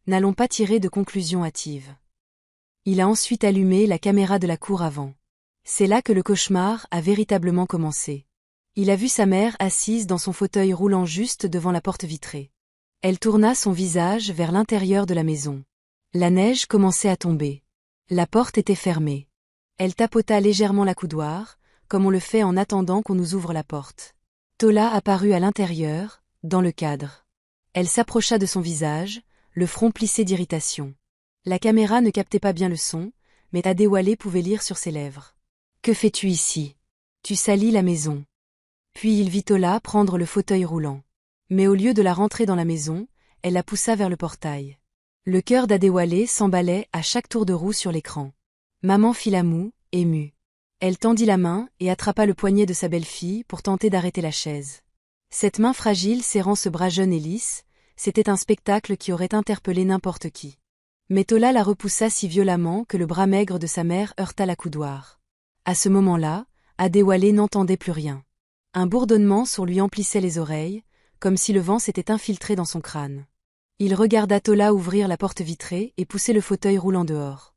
N'allons pas tirer de conclusions hâtives. Il a ensuite allumé la caméra de la cour avant. C'est là que le cauchemar a véritablement commencé. Il a vu sa mère assise dans son fauteuil roulant juste devant la porte vitrée. Elle tourna son visage vers l'intérieur de la maison. La neige commençait à tomber. La porte était fermée. Elle tapota légèrement l'accoudoir, comme on le fait en attendant qu'on nous ouvre la porte. Tola apparut à l'intérieur, dans le cadre. Elle s'approcha de son visage, le front plissé d'irritation. La caméra ne captait pas bien le son, mais Adéwalé pouvait lire sur ses lèvres. « Que fais-tu ici? Tu salis la maison. » Puis il vit Tola prendre le fauteuil roulant. Mais au lieu de la rentrer dans la maison, elle la poussa vers le portail. Le cœur d'Adéwalé s'emballait à chaque tour de roue sur l'écran. Maman fit la moue, émue. Elle tendit la main et attrapa le poignet de sa belle-fille pour tenter d'arrêter la chaise. Cette main fragile serrant ce bras jeune et lisse, c'était un spectacle qui aurait interpellé n'importe qui. Mais Tola la repoussa si violemment que le bras maigre de sa mère heurta l'accoudoir. À ce moment-là, Adéwalé n'entendait plus rien. Un bourdonnement sourd lui emplissait les oreilles, comme si le vent s'était infiltré dans son crâne. Il regarda Tola ouvrir la porte vitrée et pousser le fauteuil roulant dehors.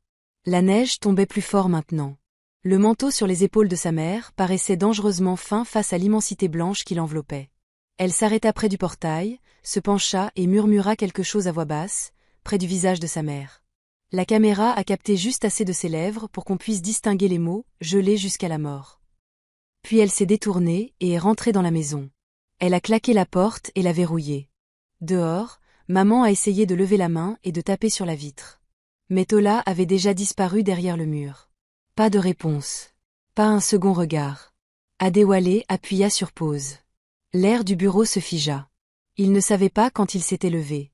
La neige tombait plus fort maintenant. Le manteau sur les épaules de sa mère paraissait dangereusement fin face à l'immensité blanche qui l'enveloppait. Elle s'arrêta près du portail, se pencha et murmura quelque chose à voix basse, près du visage de sa mère. La caméra a capté juste assez de ses lèvres pour qu'on puisse distinguer les mots, gelés jusqu'à la mort. Puis elle s'est détournée et est rentrée dans la maison. Elle a claqué la porte et l'a verrouillée. Dehors, maman a essayé de lever la main et de taper sur la vitre. Mais Tola avait déjà disparu derrière le mur. Pas de réponse. Pas un second regard. Adéwalé appuya sur pause. L'air du bureau se figea. Il ne savait pas quand il s'était levé.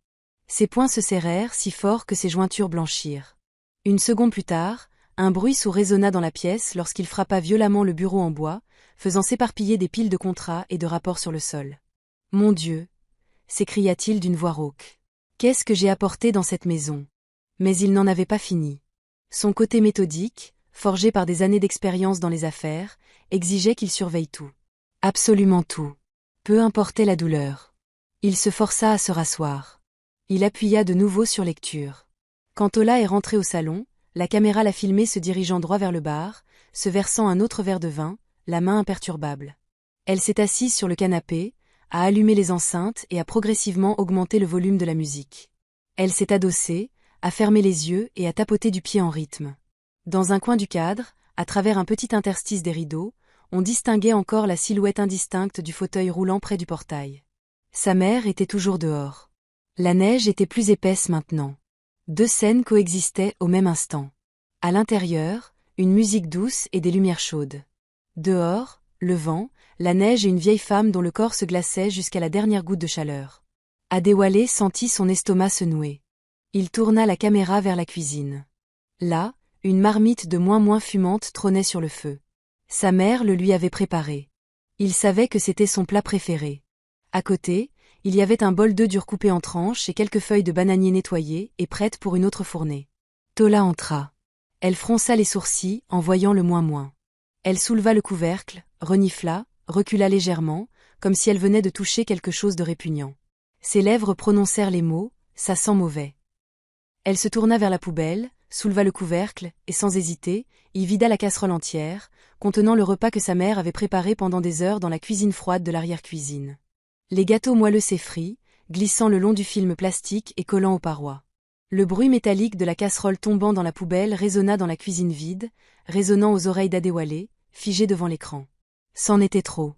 Ses poings se serrèrent si fort que ses jointures blanchirent. Une seconde plus tard, un bruit sourd résonna dans la pièce lorsqu'il frappa violemment le bureau en bois, faisant s'éparpiller des piles de contrats et de rapports sur le sol. « Mon Dieu !» s'écria-t-il d'une voix rauque. « Qu'est-ce que j'ai apporté dans cette maison ?» Mais il n'en avait pas fini. Son côté méthodique, forgé par des années d'expérience dans les affaires, exigeait qu'il surveille tout. Absolument tout. Peu importait la douleur. Il se força à se rasseoir. Il appuya de nouveau sur lecture. Quand Tola est rentrée au salon, la caméra l'a filmé se dirigeant droit vers le bar, se versant un autre verre de vin, la main imperturbable. Elle s'est assise sur le canapé, a allumé les enceintes et a progressivement augmenté le volume de la musique. Elle s'est adossée, a fermé les yeux et a tapoté du pied en rythme. Dans un coin du cadre, à travers un petit interstice des rideaux, on distinguait encore la silhouette indistincte du fauteuil roulant près du portail. Sa mère était toujours dehors. La neige était plus épaisse maintenant. Deux scènes coexistaient au même instant. À l'intérieur, une musique douce et des lumières chaudes. Dehors, le vent, la neige et une vieille femme dont le corps se glaçait jusqu'à la dernière goutte de chaleur. Adéwalé sentit son estomac se nouer. Il tourna la caméra vers la cuisine. Là, une marmite de moins fumante trônait sur le feu. Sa mère le lui avait préparé. Il savait que c'était son plat préféré. À côté, il y avait un bol d'œufs durs coupés en tranches et quelques feuilles de bananier nettoyées et prêtes pour une autre fournée. Tola entra. Elle fronça les sourcils en voyant le moins. Elle souleva le couvercle, renifla, recula légèrement, comme si elle venait de toucher quelque chose de répugnant. Ses lèvres prononcèrent les mots « ça sent mauvais ». Elle se tourna vers la poubelle, souleva le couvercle et sans hésiter, y vida la casserole entière, contenant le repas que sa mère avait préparé pendant des heures dans la cuisine froide de l'arrière-cuisine. Les gâteaux moelleux s'effrient, glissant le long du film plastique et collant aux parois. Le bruit métallique de la casserole tombant dans la poubelle résonna dans la cuisine vide, résonnant aux oreilles d'Adéwalé, figé devant l'écran. C'en était trop.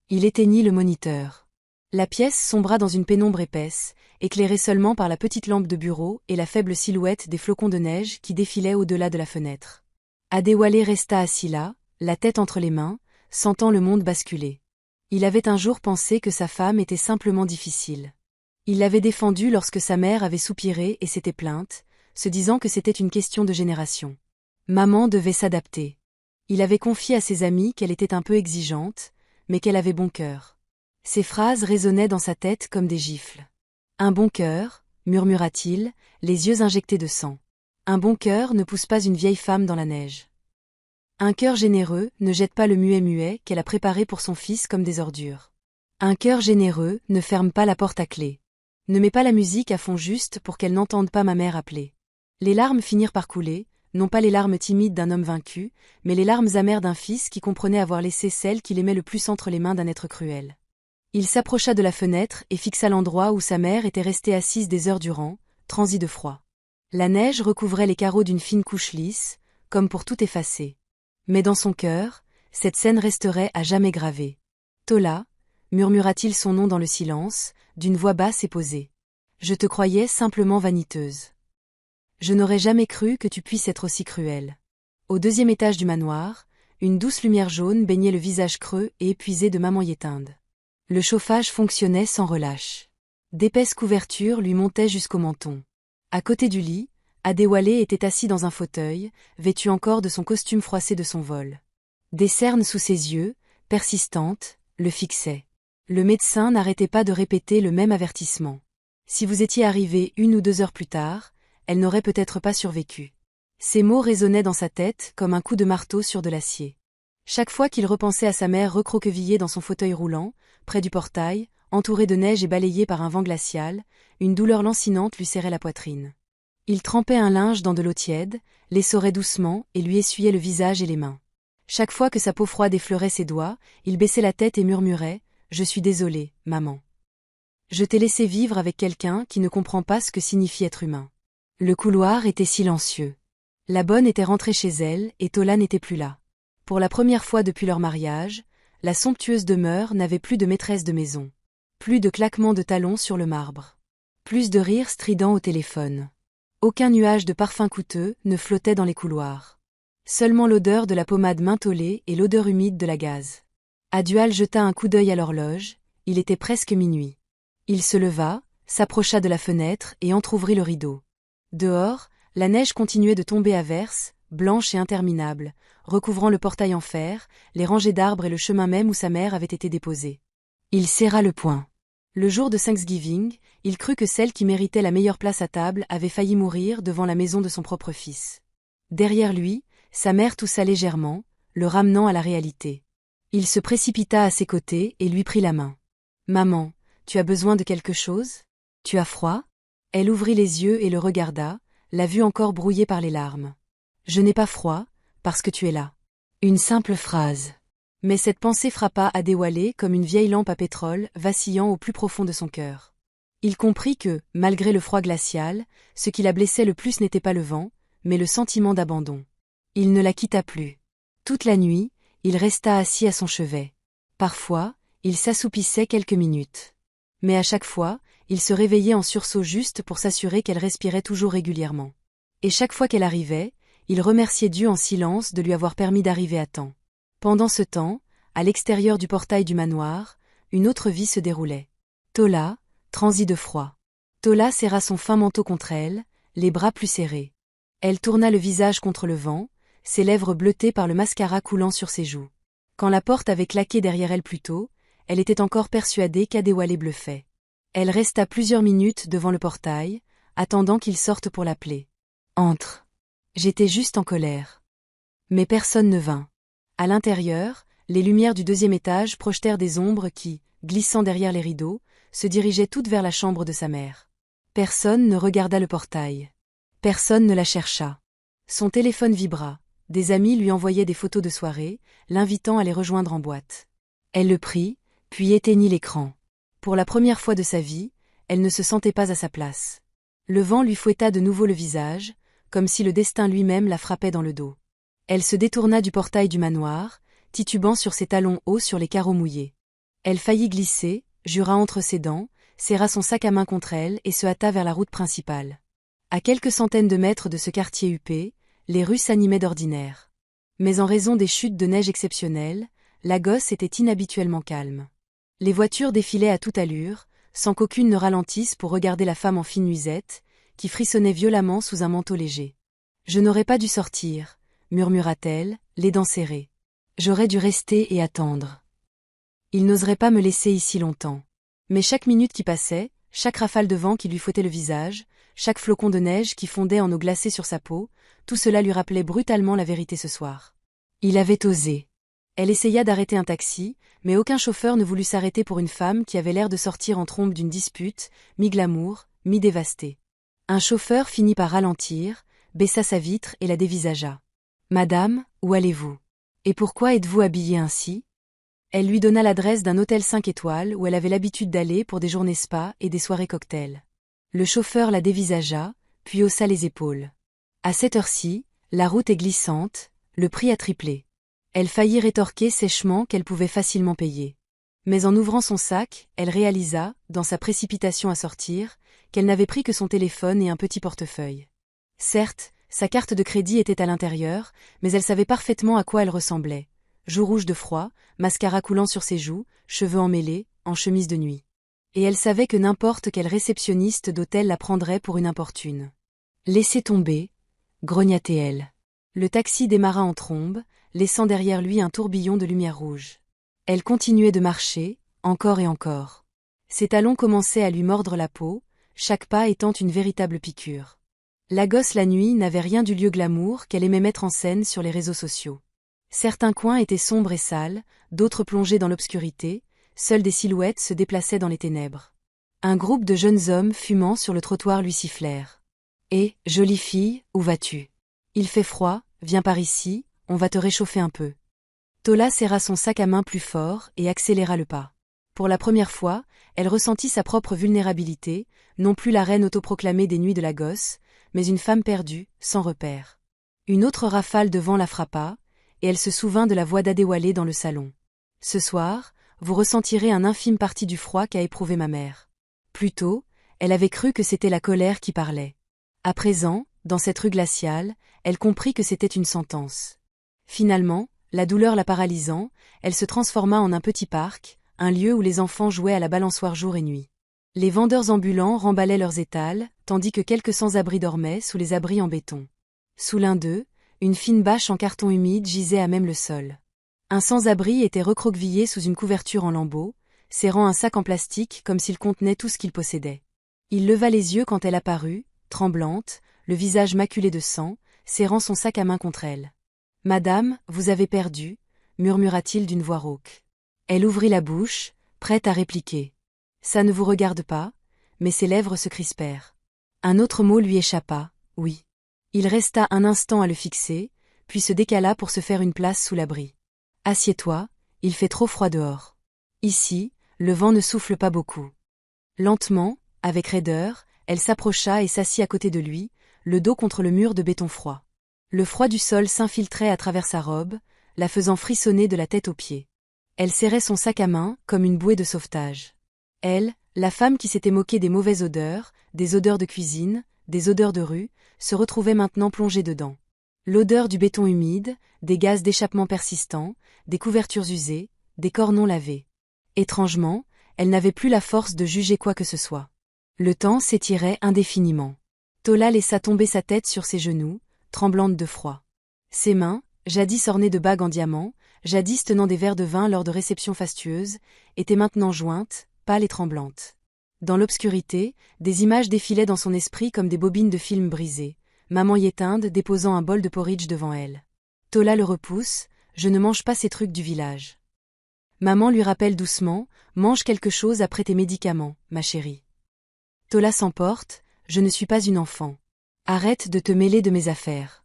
Il éteignit le moniteur. La pièce sombra dans une pénombre épaisse, éclairée seulement par la petite lampe de bureau et la faible silhouette des flocons de neige qui défilaient au-delà de la fenêtre. Adéwalé resta assis là, la tête entre les mains, sentant le monde basculer. Il avait un jour pensé que sa femme était simplement difficile. Il l'avait défendue lorsque sa mère avait soupiré et s'était plainte, se disant que c'était une question de génération. Maman devait s'adapter. Il avait confié à ses amis qu'elle était un peu exigeante, mais qu'elle avait bon cœur. Ces phrases résonnaient dans sa tête comme des gifles. Un bon cœur, murmura-t-il, les yeux injectés de sang. Un bon cœur ne pousse pas une vieille femme dans la neige. Un cœur généreux ne jette pas le muet qu'elle a préparé pour son fils comme des ordures. Un cœur généreux ne ferme pas la porte à clé. Ne mets pas la musique à fond juste pour qu'elle n'entende pas ma mère appeler. Les larmes finirent par couler, non pas les larmes timides d'un homme vaincu, mais les larmes amères d'un fils qui comprenait avoir laissé celle qu'il aimait le plus entre les mains d'un être cruel. Il s'approcha de la fenêtre et fixa l'endroit où sa mère était restée assise des heures durant, transie de froid. La neige recouvrait les carreaux d'une fine couche lisse, comme pour tout effacer. Mais dans son cœur, cette scène resterait à jamais gravée. Tola, murmura-t-il son nom dans le silence, d'une voix basse et posée. Je te croyais simplement vaniteuse. Je n'aurais jamais cru que tu puisses être aussi cruelle. Au deuxième étage du manoir, une douce lumière jaune baignait le visage creux et épuisé de maman Yétinde. Le chauffage fonctionnait sans relâche. D'épaisses couvertures lui montaient jusqu'au menton. À côté du lit, Adéwalé était assis dans un fauteuil, vêtu encore de son costume froissé de son vol. Des cernes sous ses yeux, persistantes, le fixaient. Le médecin n'arrêtait pas de répéter le même avertissement. Si vous étiez arrivé 1 ou 2 heures plus tard, elle n'aurait peut-être pas survécu. Ces mots résonnaient dans sa tête comme un coup de marteau sur de l'acier. Chaque fois qu'il repensait à sa mère recroquevillée dans son fauteuil roulant, près du portail, entourée de neige et balayée par un vent glacial, une douleur lancinante lui serrait la poitrine. Il trempait un linge dans de l'eau tiède, l'essorait doucement et lui essuyait le visage et les mains. Chaque fois que sa peau froide effleurait ses doigts, il baissait la tête et murmurait « Je suis désolé, maman. Je t'ai laissé vivre avec quelqu'un qui ne comprend pas ce que signifie être humain. » Le couloir était silencieux. La bonne était rentrée chez elle et Tola n'était plus là. Pour la première fois depuis leur mariage, la somptueuse demeure n'avait plus de maîtresse de maison. Plus de claquements de talons sur le marbre. Plus de rires stridents au téléphone. Aucun nuage de parfum coûteux ne flottait dans les couloirs. Seulement l'odeur de la pommade mentholée et l'odeur humide de la gaze. Adual jeta un coup d'œil à l'horloge, il était presque minuit. Il se leva, s'approcha de la fenêtre et entr'ouvrit le rideau. Dehors, la neige continuait de tomber à verse, blanche et interminable, recouvrant le portail en fer, les rangées d'arbres et le chemin même où sa mère avait été déposée. Il serra le poing. Le jour de Thanksgiving, il crut que celle qui méritait la meilleure place à table avait failli mourir devant la maison de son propre fils. Derrière lui, sa mère toussa légèrement, le ramenant à la réalité. Il se précipita à ses côtés et lui prit la main. « Maman, tu as besoin de quelque chose ? Tu as froid ?» Elle ouvrit les yeux et le regarda, la vue encore brouillée par les larmes. « Je n'ai pas froid, parce que tu es là. » Une simple phrase. Mais cette pensée frappa Adéwalé comme une vieille lampe à pétrole vacillant au plus profond de son cœur. Il comprit que, malgré le froid glacial, ce qui la blessait le plus n'était pas le vent, mais le sentiment d'abandon. Il ne la quitta plus. Toute la nuit, il resta assis à son chevet. Parfois, il s'assoupissait quelques minutes. Mais à chaque fois, il se réveillait en sursaut juste pour s'assurer qu'elle respirait toujours régulièrement. Et chaque fois qu'elle arrivait, il remerciait Dieu en silence de lui avoir permis d'arriver à temps. Pendant ce temps, à l'extérieur du portail du manoir, une autre vie se déroulait. Tola, transit de froid. Tola serra son fin manteau contre elle, les bras plus serrés. Elle tourna le visage contre le vent, ses lèvres bleutées par le mascara coulant sur ses joues. Quand la porte avait claqué derrière elle plus tôt, elle était encore persuadée qu'Adéwalé bluffait. Elle resta plusieurs minutes devant le portail, attendant qu'il sorte pour l'appeler. « Entre. » J'étais juste en colère. Mais personne ne vint. À l'intérieur, les lumières du 2e étage projetèrent des ombres qui, glissant derrière les rideaux, se dirigeaient toutes vers la chambre de sa mère. Personne ne regarda le portail. Personne ne la chercha. Son téléphone vibra. Des amis lui envoyaient des photos de soirée, l'invitant à les rejoindre en boîte. Elle le prit, puis éteignit l'écran. Pour la première fois de sa vie, elle ne se sentait pas à sa place. Le vent lui fouetta de nouveau le visage, comme si le destin lui-même la frappait dans le dos. Elle se détourna du portail du manoir, titubant sur ses talons hauts sur les carreaux mouillés. Elle faillit glisser, jura entre ses dents, serra son sac à main contre elle et se hâta vers la route principale. À quelques centaines de mètres de ce quartier huppé, les rues s'animaient d'ordinaire. Mais en raison des chutes de neige exceptionnelles, Lagos était inhabituellement calme. Les voitures défilaient à toute allure, sans qu'aucune ne ralentisse pour regarder la femme en fine nuisette, qui frissonnait violemment sous un manteau léger. « Je n'aurais pas dû sortir, » murmura-t-elle, les dents serrées. « J'aurais dû rester et attendre. Il n'oserait pas me laisser ici longtemps. » Mais chaque minute qui passait, chaque rafale de vent qui lui fouettait le visage, chaque flocon de neige qui fondait en eau glacée sur sa peau, tout cela lui rappelait brutalement la vérité ce soir. Il avait osé. Elle essaya d'arrêter un taxi, mais aucun chauffeur ne voulut s'arrêter pour une femme qui avait l'air de sortir en trombe d'une dispute, mi-glamour, mi-dévastée. Un chauffeur finit par ralentir, baissa sa vitre et la dévisagea. « Madame, où allez-vous ? Et pourquoi êtes-vous habillée ainsi ?» Elle lui donna l'adresse d'un hôtel 5 étoiles où elle avait l'habitude d'aller pour des journées spa et des soirées cocktails. Le chauffeur la dévisagea, puis haussa les épaules. « À cette heure-ci, la route est glissante, le prix a triplé. Elle faillit rétorquer sèchement qu'elle pouvait facilement payer. Mais en ouvrant son sac, elle réalisa, dans sa précipitation à sortir, qu'elle n'avait pris que son téléphone et un petit portefeuille. Certes, sa carte de crédit était à l'intérieur, mais elle savait parfaitement à quoi elle ressemblait. Joues rouges de froid, mascara coulant sur ses joues, cheveux emmêlés, en chemise de nuit. Et elle savait que n'importe quel réceptionniste d'hôtel la prendrait pour une importune. Laissez tomber, grognatait-elle. Le taxi démarra en trombe, laissant derrière lui un tourbillon de lumière rouge. Elle continuait de marcher, encore et encore. Ses talons commençaient à lui mordre la peau, chaque pas étant une véritable piqûre. La gosse la nuit n'avait rien du lieu glamour qu'elle aimait mettre en scène sur les réseaux sociaux. Certains coins étaient sombres et sales, d'autres plongés dans l'obscurité, seules des silhouettes se déplaçaient dans les ténèbres. Un groupe de jeunes hommes fumant sur le trottoir lui sifflèrent. « Hé, jolie fille, où vas-tu ? Il fait froid, viens par ici, on va te réchauffer un peu. » Tola serra son sac à main plus fort et accéléra le pas. Pour la première fois, elle ressentit sa propre vulnérabilité, non plus la reine autoproclamée des nuits de la gosse, mais une femme perdue, sans repère. Une autre rafale de vent la frappa, et elle se souvint de la voix d'Adéwalé dans le salon. « Ce soir, vous ressentirez un infime parti du froid qu'a éprouvé ma mère. » Plus tôt, elle avait cru que c'était la colère qui parlait. À présent, dans cette rue glaciale, elle comprit que c'était une sentence. Finalement, la douleur la paralysant, elle se transforma en un petit parc, un lieu où les enfants jouaient à la balançoire jour et nuit. Les vendeurs ambulants remballaient leurs étals, tandis que quelques sans-abri dormaient sous les abris en béton. Sous l'un d'eux, une fine bâche en carton humide gisait à même le sol. Un sans-abri était recroquevillé sous une couverture en lambeaux, serrant un sac en plastique comme s'il contenait tout ce qu'il possédait. Il leva les yeux quand elle apparut, tremblante, le visage maculé de sang, serrant son sac à main contre elle. « Madame, vous avez perdu » murmura-t-il d'une voix rauque. Elle ouvrit la bouche, prête à répliquer. « Ça ne vous regarde pas » mais ses lèvres se crispèrent. Un autre mot lui échappa, « oui ». Il resta un instant à le fixer, puis se décala pour se faire une place sous l'abri. « Assieds-toi, il fait trop froid dehors. Ici, le vent ne souffle pas beaucoup. » Lentement, avec raideur, elle s'approcha et s'assit à côté de lui, le dos contre le mur de béton froid. Le froid du sol s'infiltrait à travers sa robe, la faisant frissonner de la tête aux pieds. Elle serrait son sac à main comme une bouée de sauvetage. Elle, la femme qui s'était moquée des mauvaises odeurs, des odeurs de cuisine, des odeurs de rue, se retrouvait maintenant plongée dedans. L'odeur du béton humide, des gaz d'échappement persistants, des couvertures usées, des corps non lavés. Étrangement, elle n'avait plus la force de juger quoi que ce soit. Le temps s'étirait indéfiniment. Tola laissa tomber sa tête sur ses genoux, tremblante de froid. Ses mains, jadis ornées de bagues en diamant, jadis tenant des verres de vin lors de réceptions fastueuses, étaient maintenant jointes, pâles et tremblantes. Dans l'obscurité, des images défilaient dans son esprit comme des bobines de films brisées. Maman y éteinte déposant un bol de porridge devant elle. Tola le repousse, « Je ne mange pas ces trucs du village. » Maman lui rappelle doucement, « Mange quelque chose après tes médicaments, ma chérie. » Tola s'emporte, « Je ne suis pas une enfant. Arrête de te mêler de mes affaires. »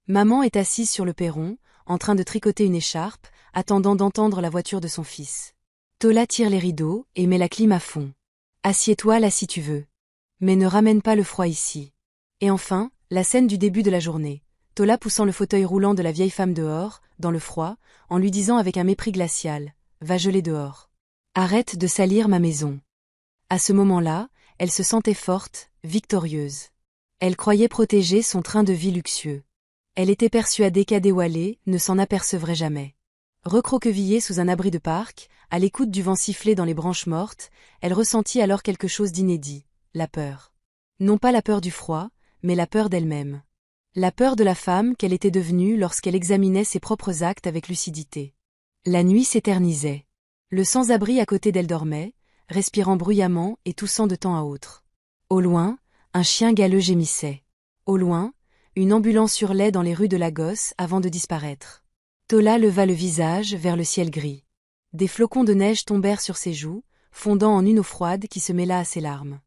Maman est assise sur le perron, en train de tricoter une écharpe, attendant d'entendre la voiture de son fils. Tola tire les rideaux et met la clim à fond. « Assieds-toi là si tu veux. Mais ne ramène pas le froid ici. » Et enfin, la scène du début de la journée. Tola poussant le fauteuil roulant de la vieille femme dehors, dans le froid, en lui disant avec un mépris glacial, « Va geler dehors. Arrête de salir ma maison. » À ce moment-là, elle se sentait forte, victorieuse. Elle croyait protéger son train de vie luxueux. Elle était persuadée qu'Adéwalé ne s'en apercevrait jamais. Recroquevillée sous un abri de parc, à l'écoute du vent siffler dans les branches mortes, elle ressentit alors quelque chose d'inédit, la peur. Non pas la peur du froid, mais la peur d'elle-même. La peur de la femme qu'elle était devenue lorsqu'elle examinait ses propres actes avec lucidité. La nuit s'éternisait. Le sans-abri à côté d'elle dormait, respirant bruyamment et toussant de temps à autre. Au loin, un chien galeux gémissait. Au loin, une ambulance hurlait dans les rues de Lagos avant de disparaître. Tola leva le visage vers le ciel gris. Des flocons de neige tombèrent sur ses joues, fondant en une eau froide qui se mêla à ses larmes.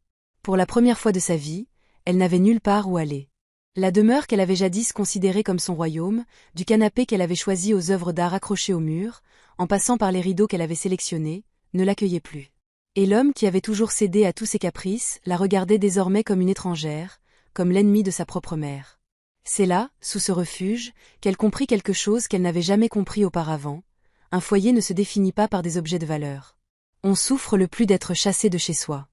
Pour la première fois de sa vie, elle n'avait nulle part où aller. La demeure qu'elle avait jadis considérée comme son royaume, du canapé qu'elle avait choisi aux œuvres d'art accrochées au mur, en passant par les rideaux qu'elle avait sélectionnés, ne l'accueillait plus. Et l'homme qui avait toujours cédé à tous ses caprices la regardait désormais comme une étrangère, comme l'ennemie de sa propre mère. C'est là, sous ce refuge, qu'elle comprit quelque chose qu'elle n'avait jamais compris auparavant. Un foyer ne se définit pas par des objets de valeur. On souffre le plus d'être chassé de chez soi.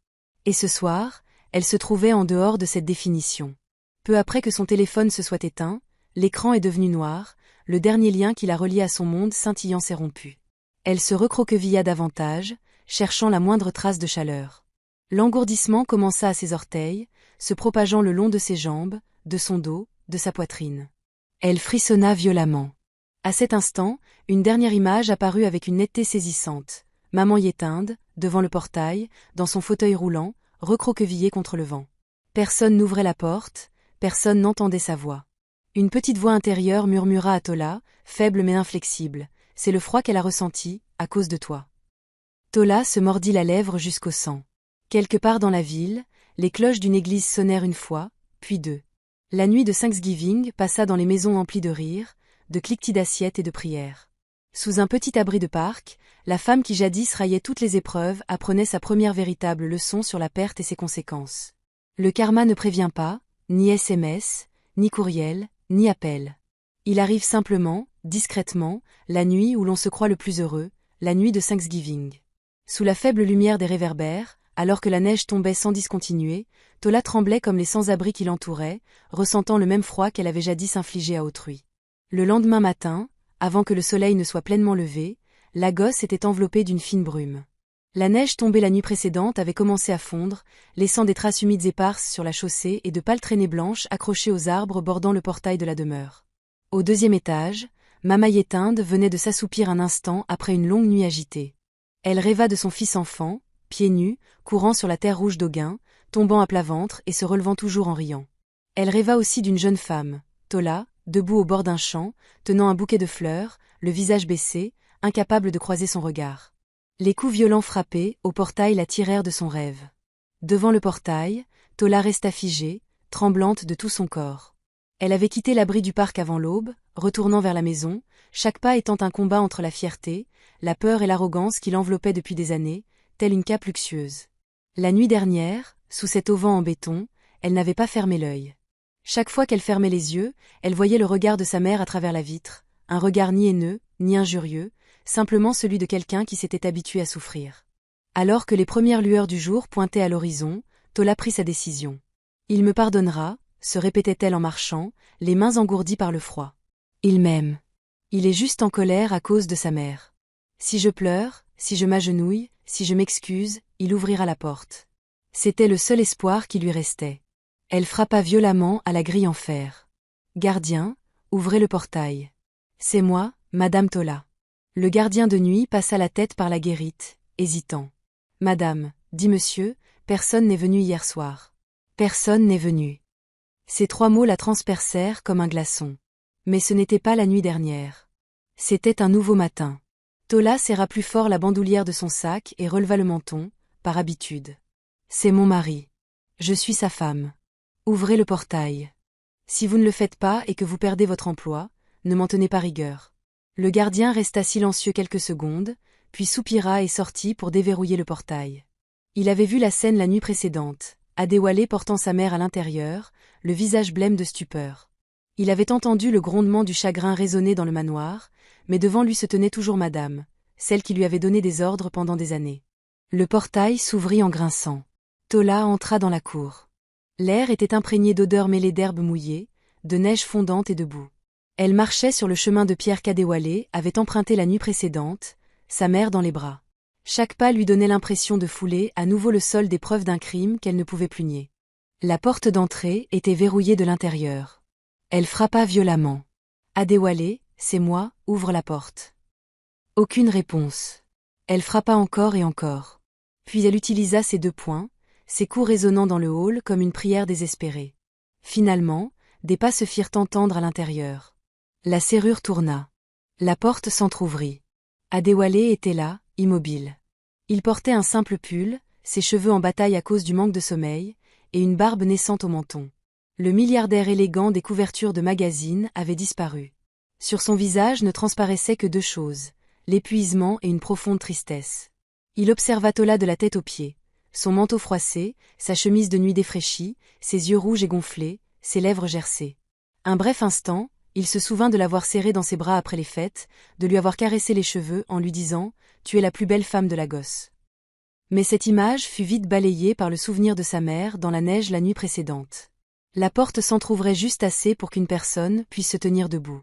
Et ce soir, elle se trouvait en dehors de cette définition. Peu après que son téléphone se soit éteint, l'écran est devenu noir, le dernier lien qui la reliait à son monde scintillant s'est rompu. Elle se recroquevilla davantage, cherchant la moindre trace de chaleur. L'engourdissement commença à ses orteils, se propageant le long de ses jambes, de son dos, de sa poitrine. Elle frissonna violemment. À cet instant, une dernière image apparut avec une netteté saisissante. Maman Yétinde, devant le portail, dans son fauteuil roulant, recroquevillée contre le vent. Personne n'ouvrait la porte, personne n'entendait sa voix. Une petite voix intérieure murmura à Tola, faible mais inflexible. C'est le froid qu'elle a ressenti, à cause de toi. Tola se mordit la lèvre jusqu'au sang. Quelque part dans la ville, les cloches d'une église sonnèrent une fois, puis deux. La nuit de Thanksgiving passa dans les maisons emplies de rires, de cliquetis d'assiettes et de prières. Sous un petit abri de parc, la femme qui jadis raillait toutes les épreuves apprenait sa première véritable leçon sur la perte et ses conséquences. Le karma ne prévient pas, ni SMS, ni courriel, ni appel. Il arrive simplement, discrètement, la nuit où l'on se croit le plus heureux, la nuit de Thanksgiving. Sous la faible lumière des réverbères, alors que la neige tombait sans discontinuer, Tola tremblait comme les sans-abri qui l'entouraient, ressentant le même froid qu'elle avait jadis infligé à autrui. Le lendemain matin, avant que le soleil ne soit pleinement levé, la gosse était enveloppée d'une fine brume. La neige tombée la nuit précédente avait commencé à fondre, laissant des traces humides éparses sur la chaussée et de pâles traînées blanches accrochées aux arbres bordant le portail de la demeure. Au deuxième étage, Mama Yétinde venait de s'assoupir un instant après une longue nuit agitée. Elle rêva de son fils enfant, pieds nus, courant sur la terre rouge d'Auguin, tombant à plat ventre et se relevant toujours en riant. Elle rêva aussi d'une jeune femme, Tola, debout au bord d'un champ, tenant un bouquet de fleurs, le visage baissé, incapable de croiser son regard. Les coups violents frappés au portail la tirèrent de son rêve. Devant le portail, Tola resta figée, tremblante de tout son corps. Elle avait quitté l'abri du parc avant l'aube, retournant vers la maison, chaque pas étant un combat entre la fierté, la peur et l'arrogance qui l'enveloppaient depuis des années, telle une cape luxueuse. La nuit dernière, sous cet auvent en béton, elle n'avait pas fermé l'œil. Chaque fois qu'elle fermait les yeux, elle voyait le regard de sa mère à travers la vitre, un regard ni haineux, ni injurieux, simplement celui de quelqu'un qui s'était habitué à souffrir. Alors que les premières lueurs du jour pointaient à l'horizon, Tola prit sa décision. Il me pardonnera, se répétait-elle en marchant, les mains engourdies par le froid. Il m'aime. Il est juste en colère à cause de sa mère. Si je pleure, si je m'agenouille, si je m'excuse, il ouvrira la porte. C'était le seul espoir qui lui restait. Elle frappa violemment à la grille en fer. Gardien, ouvrez le portail. C'est moi, Madame Tola. Le gardien de nuit passa la tête par la guérite, hésitant. Madame, dit monsieur, personne n'est venu hier soir. Personne n'est venu. Ces trois mots la transpercèrent comme un glaçon. Mais ce n'était pas la nuit dernière. C'était un nouveau matin. Tola serra plus fort la bandoulière de son sac et releva le menton, par habitude. C'est mon mari. Je suis sa femme. Ouvrez le portail. Si vous ne le faites pas et que vous perdez votre emploi, ne m'en tenez pas rigueur. Le gardien resta silencieux quelques secondes, puis soupira et sortit pour déverrouiller le portail. Il avait vu la scène la nuit précédente, Adéwalé portant sa mère à l'intérieur, le visage blême de stupeur. Il avait entendu le grondement du chagrin résonner dans le manoir, mais devant lui se tenait toujours madame, celle qui lui avait donné des ordres pendant des années. Le portail s'ouvrit en grinçant. Tola entra dans la cour. L'air était imprégné d'odeurs mêlées d'herbes mouillées, de neige fondante et de boue. Elle marchait sur le chemin de pierre qu'Adéwalé avait emprunté la nuit précédente, sa mère dans les bras. Chaque pas lui donnait l'impression de fouler à nouveau le sol des preuves d'un crime qu'elle ne pouvait plus nier. La porte d'entrée était verrouillée de l'intérieur. Elle frappa violemment. Adéwalé, c'est moi, ouvre la porte. Aucune réponse. Elle frappa encore et encore. Puis elle utilisa ses deux poings, ses coups résonnant dans le hall comme une prière désespérée. Finalement, des pas se firent entendre à l'intérieur. La serrure tourna. La porte s'entr'ouvrit. Adéwalé était là, immobile. Il portait un simple pull, ses cheveux en bataille à cause du manque de sommeil, et une barbe naissante au menton. Le milliardaire élégant des couvertures de magazines avait disparu. Sur son visage ne transparaissaient que deux choses, l'épuisement et une profonde tristesse. Il observa Tola de la tête aux pieds. Son manteau froissé, sa chemise de nuit défraîchie, ses yeux rouges et gonflés, ses lèvres gercées. Un bref instant, il se souvint de l'avoir serrée dans ses bras après les fêtes, de lui avoir caressé les cheveux en lui disant « Tu es la plus belle femme de la gosse ». Mais cette image fut vite balayée par le souvenir de sa mère dans la neige la nuit précédente. La porte s'entr'ouvrait juste assez pour qu'une personne puisse se tenir debout.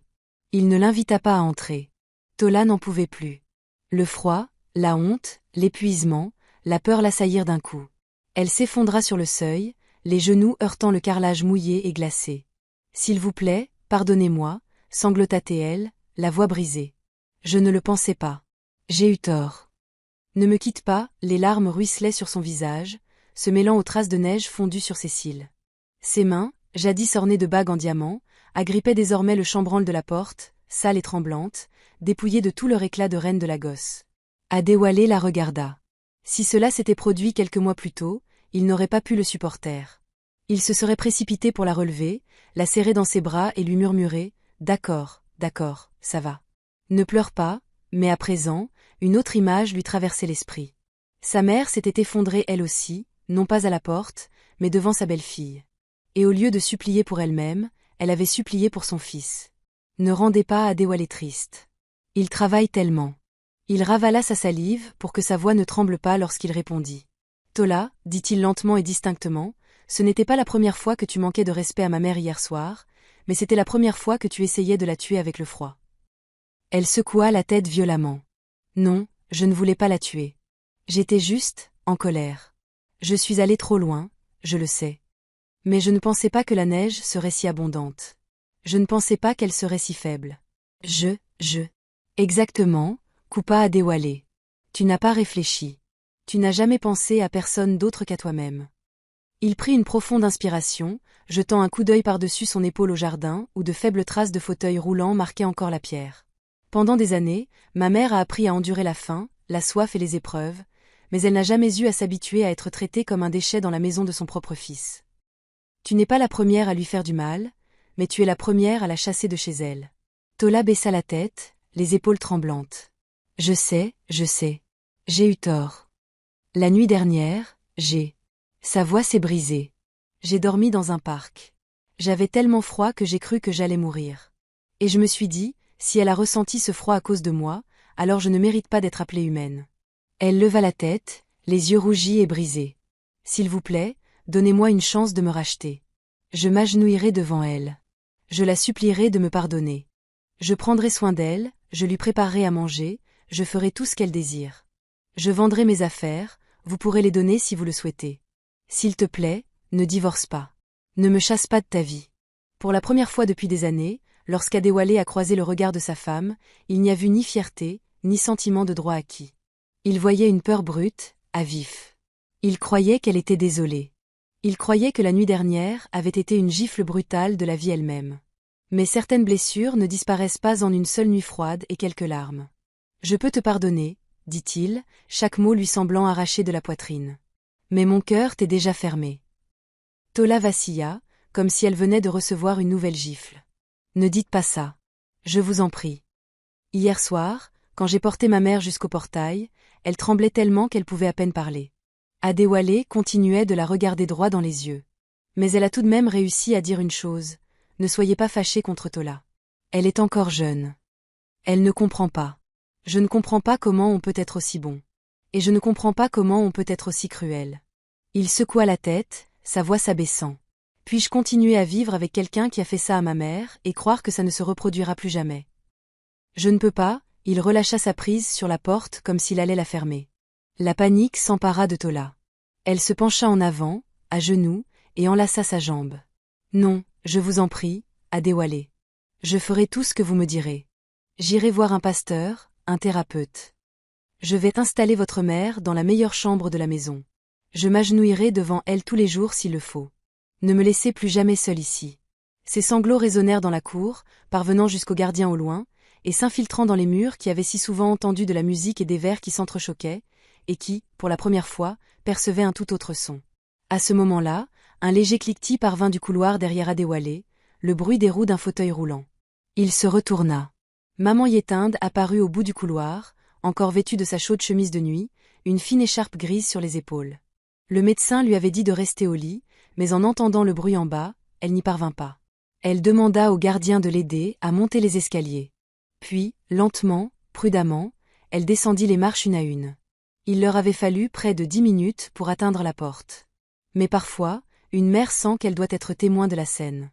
Il ne l'invita pas à entrer. Tola n'en pouvait plus. Le froid, la honte, l'épuisement, la peur l'assaillirent d'un coup. Elle s'effondra sur le seuil, les genoux heurtant le carrelage mouillé et glacé. « S'il vous plaît, pardonnez-moi » sanglota-t-elle, la voix brisée. « Je ne le pensais pas. J'ai eu tort. » « Ne me quitte pas » les larmes ruisselaient sur son visage, se mêlant aux traces de neige fondues sur ses cils. Ses mains, jadis ornées de bagues en diamant, agrippaient désormais le chambranle de la porte, sale et tremblante, dépouillée de tout leur éclat de reine de la gosse. Adéwalé la regarda. Si cela s'était produit quelques mois plus tôt, il n'aurait pas pu le supporter. Il se serait précipité pour la relever, la serrer dans ses bras et lui murmurer « D'accord, d'accord, ça va. Ne pleure pas », mais à présent, une autre image lui traversait l'esprit. Sa mère s'était effondrée elle aussi, non pas à la porte, mais devant sa belle-fille. Et au lieu de supplier pour elle-même, elle avait supplié pour son fils. Ne rendez pas Adéwalé triste. Il travaille tellement. Il ravala sa salive pour que sa voix ne tremble pas lorsqu'il répondit. Tola, dit-il lentement et distinctement, ce n'était pas la première fois que tu manquais de respect à ma mère hier soir, mais c'était la première fois que tu essayais de la tuer avec le froid. Elle secoua la tête violemment. Non, je ne voulais pas la tuer. J'étais juste, en colère. Je suis allée trop loin, je le sais. Mais je ne pensais pas que la neige serait si abondante. Je ne pensais pas qu'elle serait si faible. Exactement, coupa Adéwalé. Tu n'as pas réfléchi. Tu n'as jamais pensé à personne d'autre qu'à toi-même. Il prit une profonde inspiration, jetant un coup d'œil par-dessus son épaule au jardin, où de faibles traces de fauteuils roulants marquaient encore la pierre. Pendant des années, ma mère a appris à endurer la faim, la soif et les épreuves, mais elle n'a jamais eu à s'habituer à être traitée comme un déchet dans la maison de son propre fils. Tu n'es pas la première à lui faire du mal, mais tu es la première à la chasser de chez elle. Tola baissa la tête, les épaules tremblantes. Je sais, j'ai eu tort. La nuit dernière, Sa voix s'est brisée. J'ai dormi dans un parc. J'avais tellement froid que j'ai cru que j'allais mourir. Et je me suis dit, si elle a ressenti ce froid à cause de moi, alors je ne mérite pas d'être appelée humaine. Elle leva la tête, les yeux rougis et brisés. S'il vous plaît, donnez-moi une chance de me racheter. Je m'agenouillerai devant elle. Je la supplierai de me pardonner. Je prendrai soin d'elle, je lui préparerai à manger, je ferai tout ce qu'elle désire. Je vendrai mes affaires, vous pourrez les donner si vous le souhaitez. S'il te plaît, ne divorce pas. Ne me chasse pas de ta vie. Pour la première fois depuis des années, lorsqu'Adéwalé a croisé le regard de sa femme, il n'y a vu ni fierté, ni sentiment de droit acquis. Il voyait une peur brute, à vif. Il croyait qu'elle était désolée. Il croyait que la nuit dernière avait été une gifle brutale de la vie elle-même. Mais certaines blessures ne disparaissent pas en une seule nuit froide et quelques larmes. Je peux te pardonner, dit-il, chaque mot lui semblant arraché de la poitrine. Mais mon cœur t'est déjà fermé. Tola vacilla, comme si elle venait de recevoir une nouvelle gifle. Ne dites pas ça. Je vous en prie. Hier soir, quand j'ai porté ma mère jusqu'au portail, elle tremblait tellement qu'elle pouvait à peine parler. Adéwalé continuait de la regarder droit dans les yeux. Mais elle a tout de même réussi à dire une chose. Ne soyez pas fâchés contre Tola. Elle est encore jeune. Elle ne comprend pas. Je ne comprends pas comment on peut être aussi bon. Et je ne comprends pas comment on peut être aussi cruel. Il secoua la tête, sa voix s'abaissant. Puis-je continuer à vivre avec quelqu'un qui a fait ça à ma mère et croire que ça ne se reproduira plus jamais? Je ne peux pas, il relâcha sa prise sur la porte comme s'il allait la fermer. La panique s'empara de Tola. Elle se pencha en avant, à genoux, et enlaça sa jambe. Non, je vous en prie, Adéwalé. Je ferai tout ce que vous me direz. J'irai voir un pasteur, un thérapeute. Je vais installer votre mère dans la meilleure chambre de la maison. Je m'agenouillerai devant elle tous les jours s'il le faut. Ne me laissez plus jamais seule ici. Ses sanglots résonnèrent dans la cour, parvenant jusqu'au gardien au loin, et s'infiltrant dans les murs qui avaient si souvent entendu de la musique et des vers qui s'entrechoquaient, et qui, pour la première fois, percevaient un tout autre son. À ce moment-là, un léger cliquetis parvint du couloir derrière Adéwalé, le bruit des roues d'un fauteuil roulant. Il se retourna. Maman Yétinde apparut au bout du couloir, encore vêtue de sa chaude chemise de nuit, une fine écharpe grise sur les épaules. Le médecin lui avait dit de rester au lit, mais en entendant le bruit en bas, elle n'y parvint pas. Elle demanda au gardien de l'aider à monter les escaliers. Puis, lentement, prudemment, elle descendit les marches une à une. Il leur avait fallu près de 10 minutes pour atteindre la porte. Mais parfois, une mère sent qu'elle doit être témoin de la scène.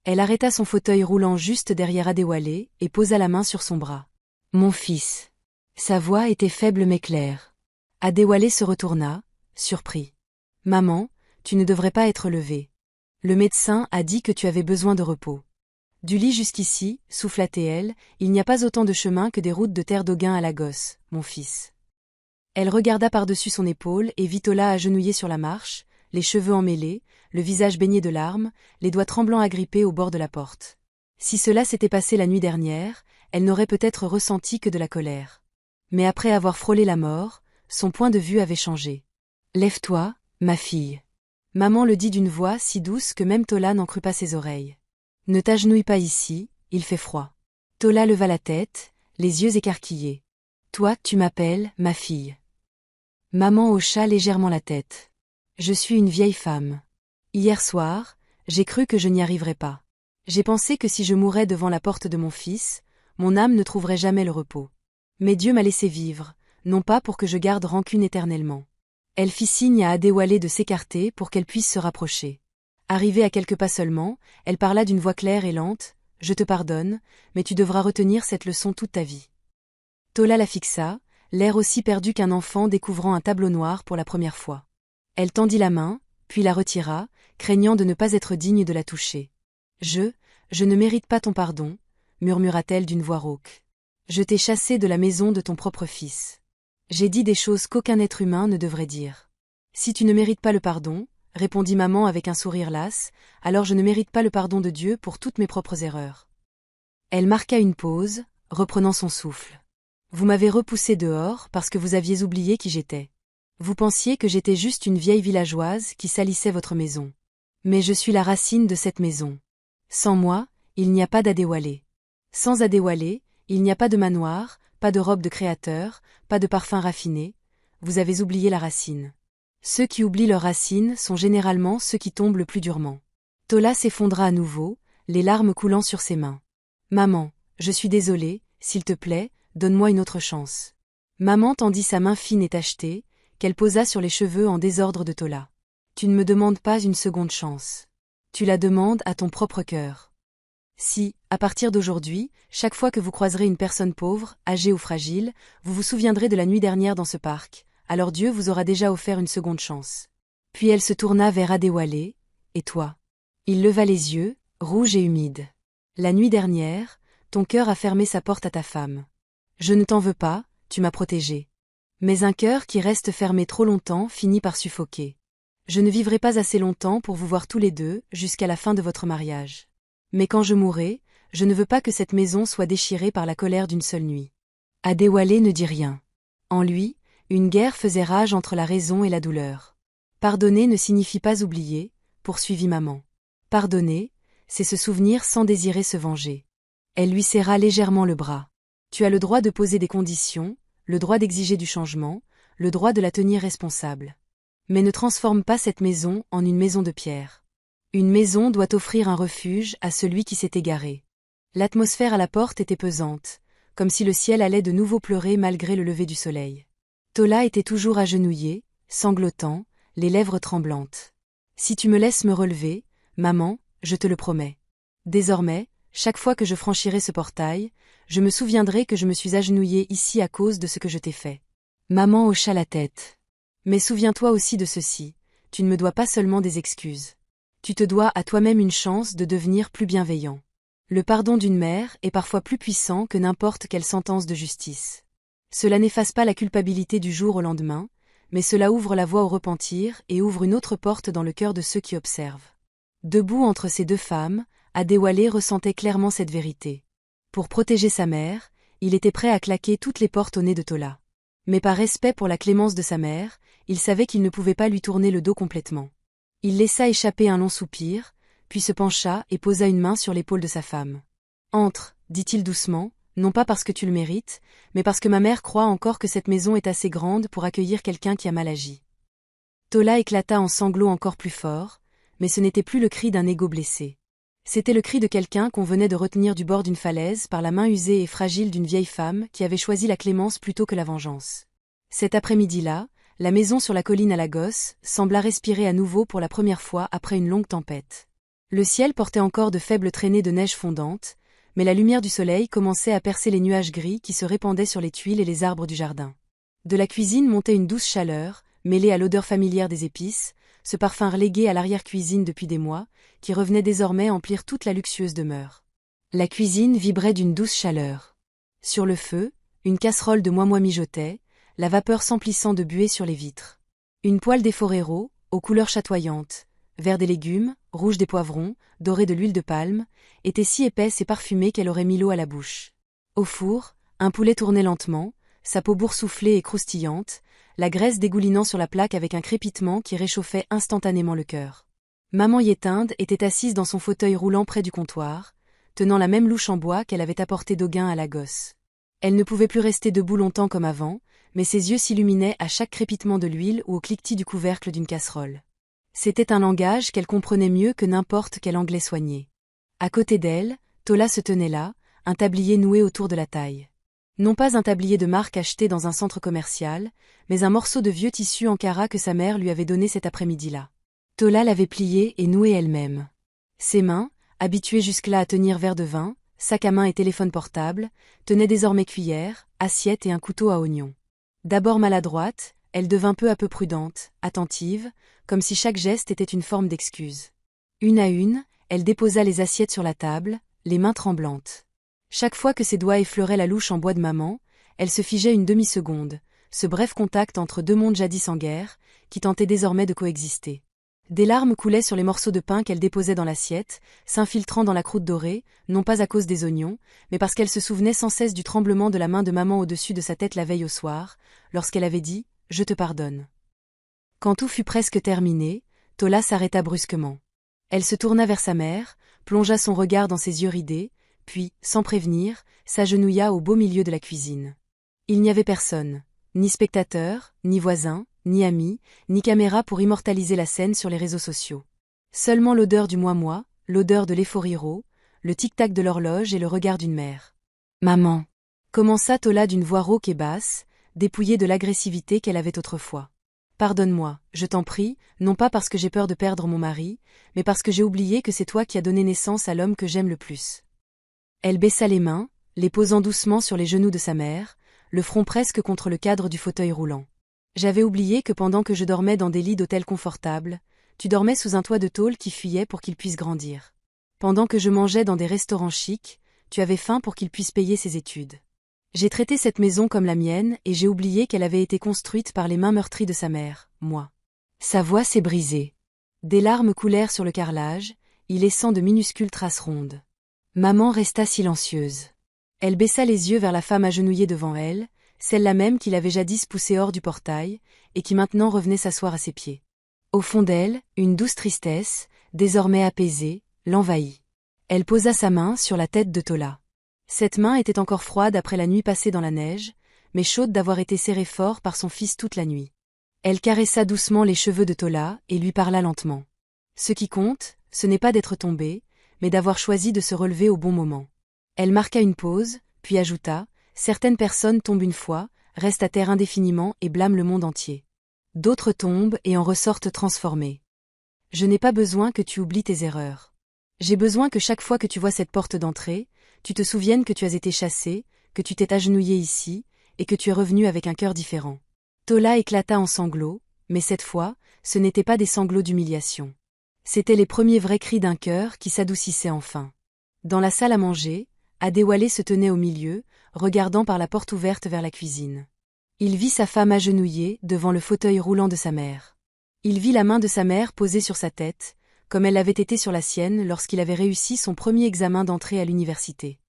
Elle arrêta son fauteuil roulant juste derrière Adéwalé et posa la main sur son bras. « Mon fils. » Sa voix était faible mais claire. Adéwalé se retourna, surpris. « Maman, tu ne devrais pas être levée. Le médecin a dit que tu avais besoin de repos. » Du lit jusqu'ici, souffla-t-elle, il n'y a pas autant de chemin que des routes de terre d'Auguin à Lagos, mon fils. Elle regarda par-dessus son épaule et vit Tola agenouillé sur la marche, les cheveux emmêlés, le visage baigné de larmes, les doigts tremblants agrippés au bord de la porte. Si cela s'était passé la nuit dernière, elle n'aurait peut-être ressenti que de la colère. Mais après avoir frôlé la mort, son point de vue avait changé. « Lève-toi, ma fille. » Maman le dit d'une voix si douce que même Tola n'en crut pas ses oreilles. « Ne t'agenouille pas ici, il fait froid. » Tola leva la tête, les yeux écarquillés. « Toi, tu m'appelles, ma fille. » Maman hocha légèrement la tête. « Je suis une vieille femme. Hier soir, j'ai cru que je n'y arriverais pas. J'ai pensé que si je mourais devant la porte de mon fils, mon âme ne trouverait jamais le repos. Mais Dieu m'a laissé vivre, non pas pour que je garde rancune éternellement. » Elle fit signe à Adéwalé de s'écarter pour qu'elle puisse se rapprocher. Arrivée à quelques pas seulement, elle parla d'une voix claire et lente. « Je te pardonne, mais tu devras retenir cette leçon toute ta vie. » Tola la fixa, l'air aussi perdu qu'un enfant découvrant un tableau noir pour la première fois. Elle tendit la main, puis la retira, craignant de ne pas être digne de la toucher. « Je ne mérite pas ton pardon, » murmura-t-elle d'une voix rauque. « Je t'ai chassé de la maison de ton propre fils. J'ai dit des choses qu'aucun être humain ne devrait dire. Si tu ne mérites pas le pardon, répondit maman avec un sourire las, alors je ne mérite pas le pardon de Dieu pour toutes mes propres erreurs. » Elle marqua une pause, reprenant son souffle. « Vous m'avez repoussé dehors parce que vous aviez oublié qui j'étais. Vous pensiez que j'étais juste une vieille villageoise qui salissait votre maison. Mais je suis la racine de cette maison. Sans moi, il n'y a pas d'Adéwalé. Sans Adéwalé, il n'y a pas de manoir, pas de robe de créateur, pas de parfum raffiné. Vous avez oublié la racine. Ceux qui oublient leur racine sont généralement ceux qui tombent le plus durement. » Tola s'effondra à nouveau, les larmes coulant sur ses mains. « Maman, je suis désolée, s'il te plaît, donne-moi une autre chance. » Maman tendit sa main fine et tachetée, qu'elle posa sur les cheveux en désordre de Tola. « Tu ne me demandes pas une seconde chance. Tu la demandes à ton propre cœur. Si, à partir d'aujourd'hui, chaque fois que vous croiserez une personne pauvre, âgée ou fragile, vous vous souviendrez de la nuit dernière dans ce parc, alors Dieu vous aura déjà offert une seconde chance. » Puis elle se tourna vers Adéwalé. « Et toi ?» Il leva les yeux, rouge et humide. « La nuit dernière, ton cœur a fermé sa porte à ta femme. Je ne t'en veux pas, tu m'as protégé. Mais un cœur qui reste fermé trop longtemps finit par suffoquer. Je ne vivrai pas assez longtemps pour vous voir tous les deux, jusqu'à la fin de votre mariage. Mais quand je mourrai, je ne veux pas que cette maison soit déchirée par la colère d'une seule nuit. » Adéwalé ne dit rien. En lui, une guerre faisait rage entre la raison et la douleur. Pardonner ne signifie pas oublier, poursuivit maman. Pardonner, c'est se souvenir sans désirer se venger. Elle lui serra légèrement le bras. Tu as le droit de poser des conditions, le droit d'exiger du changement, le droit de la tenir responsable. Mais ne transforme pas cette maison en une maison de pierre. Une maison doit offrir un refuge à celui qui s'est égaré. L'atmosphère à la porte était pesante, comme si le ciel allait de nouveau pleurer malgré le lever du soleil. Tola était toujours agenouillé, sanglotant, les lèvres tremblantes. « Si tu me laisses me relever, maman, je te le promets. Désormais, chaque fois que je franchirai ce portail, je me souviendrai que je me suis agenouillée ici à cause de ce que je t'ai fait. » Maman hocha la tête. « Mais souviens-toi aussi de ceci, tu ne me dois pas seulement des excuses. Tu te dois à toi-même une chance de devenir plus bienveillant. Le pardon d'une mère est parfois plus puissant que n'importe quelle sentence de justice. Cela n'efface pas la culpabilité du jour au lendemain, mais cela ouvre la voie au repentir et ouvre une autre porte dans le cœur de ceux qui observent. » Debout entre ces deux femmes, Adéwalé ressentait clairement cette vérité. Pour protéger sa mère, il était prêt à claquer toutes les portes au nez de Tola. Mais par respect pour la clémence de sa mère, il savait qu'il ne pouvait pas lui tourner le dos complètement. Il laissa échapper un long soupir, puis se pencha et posa une main sur l'épaule de sa femme. « Entre, dit-il doucement, non pas parce que tu le mérites, mais parce que ma mère croit encore que cette maison est assez grande pour accueillir quelqu'un qui a mal agi. » Tola éclata en sanglots encore plus forts, mais ce n'était plus le cri d'un ego blessé. C'était le cri de quelqu'un qu'on venait de retenir du bord d'une falaise par la main usée et fragile d'une vieille femme qui avait choisi la clémence plutôt que la vengeance. Cet après-midi-là, la maison sur la colline à Lagos sembla respirer à nouveau pour la première fois après une longue tempête. Le ciel portait encore de faibles traînées de neige fondante, mais la lumière du soleil commençait à percer les nuages gris qui se répandaient sur les tuiles et les arbres du jardin. De la cuisine montait une douce chaleur, mêlée à l'odeur familière des épices, ce parfum relégué à l'arrière-cuisine depuis des mois, qui revenait désormais emplir toute la luxueuse demeure. La cuisine vibrait d'une douce chaleur. Sur le feu, une casserole de mois mijotait, la vapeur s'emplissant de buée sur les vitres. Une poêle des foreros, aux couleurs chatoyantes, vert des légumes, rouge des poivrons, doré de l'huile de palme, était si épaisse et parfumée qu'elle aurait mis l'eau à la bouche. Au four, un poulet tournait lentement, sa peau boursouflée et croustillante, la graisse dégoulinant sur la plaque avec un crépitement qui réchauffait instantanément le cœur. Maman Yétinde était assise dans son fauteuil roulant près du comptoir, tenant la même louche en bois qu'elle avait apportée d'Auguin à Lagos. Elle ne pouvait plus rester debout longtemps comme avant, mais ses yeux s'illuminaient à chaque crépitement de l'huile ou au cliquetis du couvercle d'une casserole. C'était un langage qu'elle comprenait mieux que n'importe quel anglais soigné. À côté d'elle, Tola se tenait là, un tablier noué autour de la taille. Non pas un tablier de marque acheté dans un centre commercial, mais un morceau de vieux tissu Ankara que sa mère lui avait donné cet après-midi-là. Tola l'avait plié et noué elle-même. Ses mains, habituées jusque-là à tenir verre de vin, sac à main et téléphone portable, tenaient désormais cuillère, assiette et un couteau à oignon. D'abord maladroite, elle devint peu à peu prudente, attentive, comme si chaque geste était une forme d'excuse. Une à une, elle déposa les assiettes sur la table, les mains tremblantes. Chaque fois que ses doigts effleuraient la louche en bois de maman, elle se figeait une demi-seconde, ce bref contact entre deux mondes jadis en guerre, qui tentaient désormais de coexister. Des larmes coulaient sur les morceaux de pain qu'elle déposait dans l'assiette, s'infiltrant dans la croûte dorée, non pas à cause des oignons, mais parce qu'elle se souvenait sans cesse du tremblement de la main de maman au-dessus de sa tête la veille au soir, lorsqu'elle avait dit « Je te pardonne ». Quand tout fut presque terminé, Tola s'arrêta brusquement. Elle se tourna vers sa mère, plongea son regard dans ses yeux ridés, puis, sans prévenir, s'agenouilla au beau milieu de la cuisine. Il n'y avait personne, ni spectateur, ni voisin, ni ami, ni caméra pour immortaliser la scène sur les réseaux sociaux. Seulement l'odeur du moi-moi, l'odeur de l'efforiro, le tic-tac de l'horloge et le regard d'une mère. « Maman !» commença Tola d'une voix rauque et basse, dépouillée de l'agressivité qu'elle avait autrefois. « Pardonne-moi, je t'en prie, non pas parce que j'ai peur de perdre mon mari, mais parce que j'ai oublié que c'est toi qui as donné naissance à l'homme que j'aime le plus. » Elle baissa les mains, les posant doucement sur les genoux de sa mère, le front presque contre le cadre du fauteuil roulant. J'avais oublié que pendant que je dormais dans des lits d'hôtel confortables, tu dormais sous un toit de tôle qui fuyait pour qu'il puisse grandir. Pendant que je mangeais dans des restaurants chics, tu avais faim pour qu'il puisse payer ses études. J'ai traité cette maison comme la mienne et j'ai oublié qu'elle avait été construite par les mains meurtries de sa mère, moi. Sa voix s'est brisée. Des larmes coulèrent sur le carrelage, y laissant de minuscules traces rondes. Maman resta silencieuse. Elle baissa les yeux vers la femme agenouillée devant elle, celle-là même qui l'avait jadis poussée hors du portail, et qui maintenant revenait s'asseoir à ses pieds. Au fond d'elle, une douce tristesse, désormais apaisée, l'envahit. Elle posa sa main sur la tête de Tola. Cette main était encore froide après la nuit passée dans la neige, mais chaude d'avoir été serrée fort par son fils toute la nuit. Elle caressa doucement les cheveux de Tola et lui parla lentement. Ce qui compte, ce n'est pas d'être tombé, mais d'avoir choisi de se relever au bon moment. Elle marqua une pause, puis ajouta « Certaines personnes tombent une fois, restent à terre indéfiniment et blâment le monde entier. D'autres tombent et en ressortent transformées. Je n'ai pas besoin que tu oublies tes erreurs. J'ai besoin que chaque fois que tu vois cette porte d'entrée, tu te souviennes que tu as été chassé, que tu t'es agenouillé ici, et que tu es revenu avec un cœur différent. » Tola éclata en sanglots, mais cette fois, ce n'étaient pas des sanglots d'humiliation. C'étaient les premiers vrais cris d'un cœur qui s'adoucissait enfin. Dans la salle à manger, Adéwalé se tenait au milieu, regardant par la porte ouverte vers la cuisine. Il vit sa femme agenouillée devant le fauteuil roulant de sa mère. Il vit la main de sa mère posée sur sa tête, comme elle l'avait été sur la sienne lorsqu'il avait réussi son premier examen d'entrée à l'université.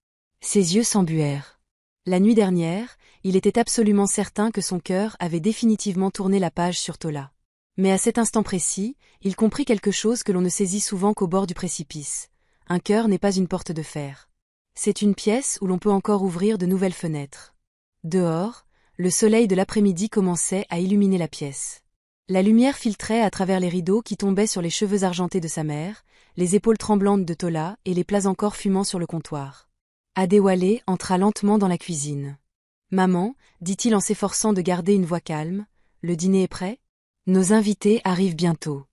Ses yeux s'embuèrent. La nuit dernière, il était absolument certain que son cœur avait définitivement tourné la page sur Tola. Mais à cet instant précis, il comprit quelque chose que l'on ne saisit souvent qu'au bord du précipice. Un cœur n'est pas une porte de fer. C'est une pièce où l'on peut encore ouvrir de nouvelles fenêtres. Dehors, le soleil de l'après-midi commençait à illuminer la pièce. La lumière filtrait à travers les rideaux qui tombaient sur les cheveux argentés de sa mère, les épaules tremblantes de Tola et les plats encore fumants sur le comptoir. Adéwalé entra lentement dans la cuisine. « Maman, dit-il en s'efforçant de garder une voix calme, le dîner est prêt? Nos invités arrivent bientôt. »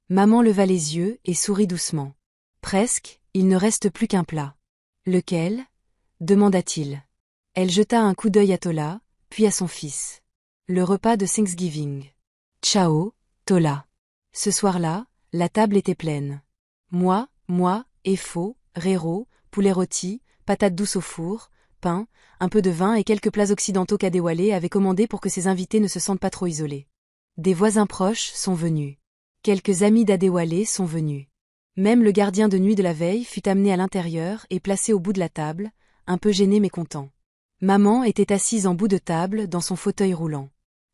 Maman leva les yeux et sourit doucement. « Presque, il ne reste plus qu'un plat. »« Lequel ?» demanda-t-il. Elle jeta un coup d'œil à Tola, puis à son fils. « Le repas de Thanksgiving. »« Ciao, Tola. » Ce soir-là, la table était pleine. Moi, Efo, Rero, poulet rôti, patates douces au four, pain, un peu de vin et quelques plats occidentaux qu'Adéwalé avait commandés pour que ses invités ne se sentent pas trop isolés. Des voisins proches sont venus. Quelques amis d'Adéwalé sont venus. Même le gardien de nuit de la veille fut amené à l'intérieur et placé au bout de la table, un peu gêné mais content. Maman était assise en bout de table dans son fauteuil roulant.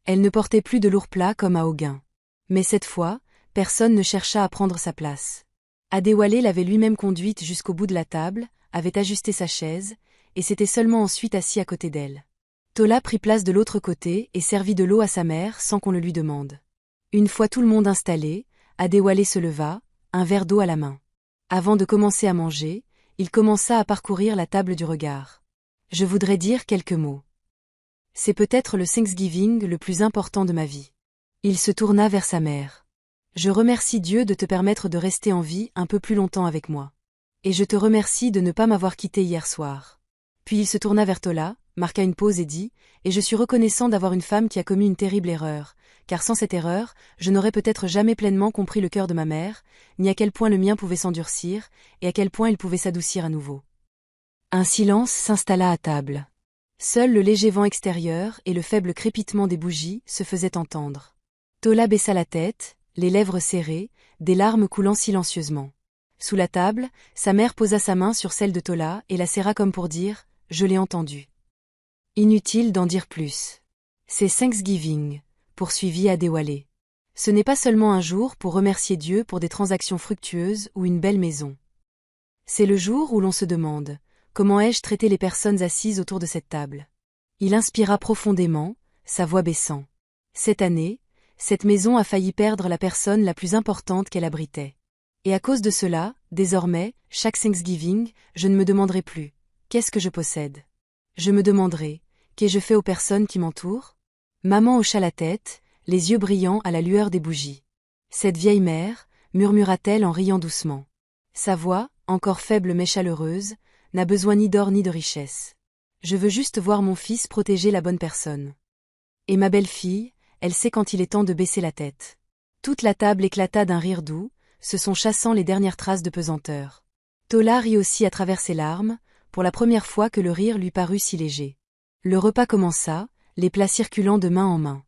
Elle ne portait plus de lourds plats comme à Auguin. Mais cette fois, personne ne chercha à prendre sa place. Adéwalé l'avait lui-même conduite jusqu'au bout de la table, avait ajusté sa chaise, et s'était seulement ensuite assis à côté d'elle. Tola prit place de l'autre côté et servit de l'eau à sa mère sans qu'on le lui demande. Une fois tout le monde installé, Adéwalé se leva, un verre d'eau à la main. Avant de commencer à manger, il commença à parcourir la table du regard. « Je voudrais dire quelques mots. C'est peut-être le Thanksgiving le plus important de ma vie. » Il se tourna vers sa mère. « Je remercie Dieu de te permettre de rester en vie un peu plus longtemps avec moi. Et je te remercie de ne pas m'avoir quitté hier soir. » Puis il se tourna vers Tola, marqua une pause et dit « Et je suis reconnaissant d'avoir une femme qui a commis une terrible erreur, car sans cette erreur, je n'aurais peut-être jamais pleinement compris le cœur de ma mère, ni à quel point le mien pouvait s'endurcir, et à quel point il pouvait s'adoucir à nouveau. » Un silence s'installa à table. Seul le léger vent extérieur et le faible crépitement des bougies se faisaient entendre. Tola baissa la tête, les lèvres serrées, des larmes coulant silencieusement. Sous la table, sa mère posa sa main sur celle de Tola et la serra comme pour dire « Je l'ai entendu ». Inutile d'en dire plus. C'est Thanksgiving, poursuivit Adéwalé. Ce n'est pas seulement un jour pour remercier Dieu pour des transactions fructueuses ou une belle maison. C'est le jour où l'on se demande « Comment ai-je traité les personnes assises autour de cette table ?» Il inspira profondément, sa voix baissant. Cette année, cette maison a failli perdre la personne la plus importante qu'elle abritait. Et à cause de cela, désormais, chaque Thanksgiving, je ne me demanderai plus « Qu'est-ce que je possède ?» Je me demanderai « Qu'ai-je fait aux personnes qui m'entourent ?» Maman hocha la tête, les yeux brillants à la lueur des bougies. « Cette vieille mère, » murmura-t-elle en riant doucement. Sa voix, encore faible mais chaleureuse, n'a besoin ni d'or ni de richesse. Je veux juste voir mon fils protéger la bonne personne. Et ma belle-fille, elle sait quand il est temps de baisser la tête. Toute la table éclata d'un rire doux, se sont chassant les dernières traces de pesanteur. Tola rit aussi à travers ses larmes, pour la première fois que le rire lui parut si léger. Le repas commença, les plats circulant de main en main.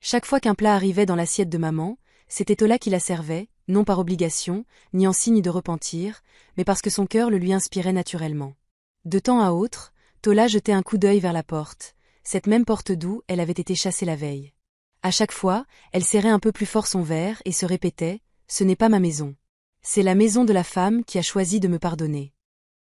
Chaque fois qu'un plat arrivait dans l'assiette de maman, c'était Tola qui la servait, non par obligation, ni en signe de repentir, mais parce que son cœur le lui inspirait naturellement. De temps à autre, Tola jetait un coup d'œil vers la porte, cette même porte d'où elle avait été chassée la veille. À chaque fois, elle serrait un peu plus fort son verre et se répétait « Ce n'est pas ma maison. C'est la maison de la femme qui a choisi de me pardonner. »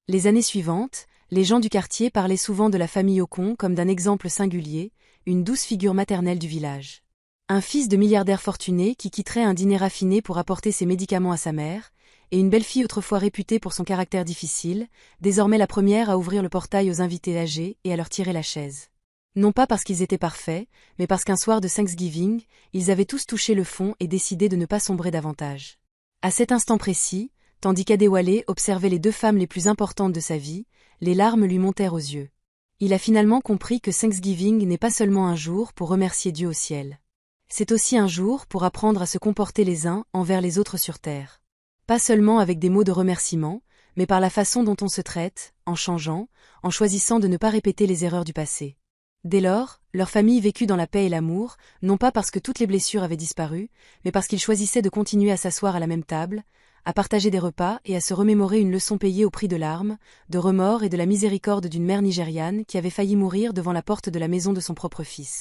Les années suivantes, les gens du quartier parlaient souvent de la famille Ocon comme d'un exemple singulier, une douce figure maternelle du village. Un fils de milliardaire fortuné qui quitterait un dîner raffiné pour apporter ses médicaments à sa mère, et une belle-fille autrefois réputée pour son caractère difficile, désormais la première à ouvrir le portail aux invités âgés et à leur tirer la chaise. Non pas parce qu'ils étaient parfaits, mais parce qu'un soir de Thanksgiving, ils avaient tous touché le fond et décidé de ne pas sombrer davantage. À cet instant précis, tandis qu'Adéwalé observait les deux femmes les plus importantes de sa vie, les larmes lui montèrent aux yeux. Il a finalement compris que Thanksgiving n'est pas seulement un jour pour remercier Dieu au ciel. C'est aussi un jour pour apprendre à se comporter les uns envers les autres sur terre. Pas seulement avec des mots de remerciement, mais par la façon dont on se traite, en changeant, en choisissant de ne pas répéter les erreurs du passé. Dès lors, leur famille vécut dans la paix et l'amour, non pas parce que toutes les blessures avaient disparu, mais parce qu'ils choisissaient de continuer à s'asseoir à la même table, à partager des repas et à se remémorer une leçon payée au prix de larmes, de remords et de la miséricorde d'une mère nigériane qui avait failli mourir devant la porte de la maison de son propre fils.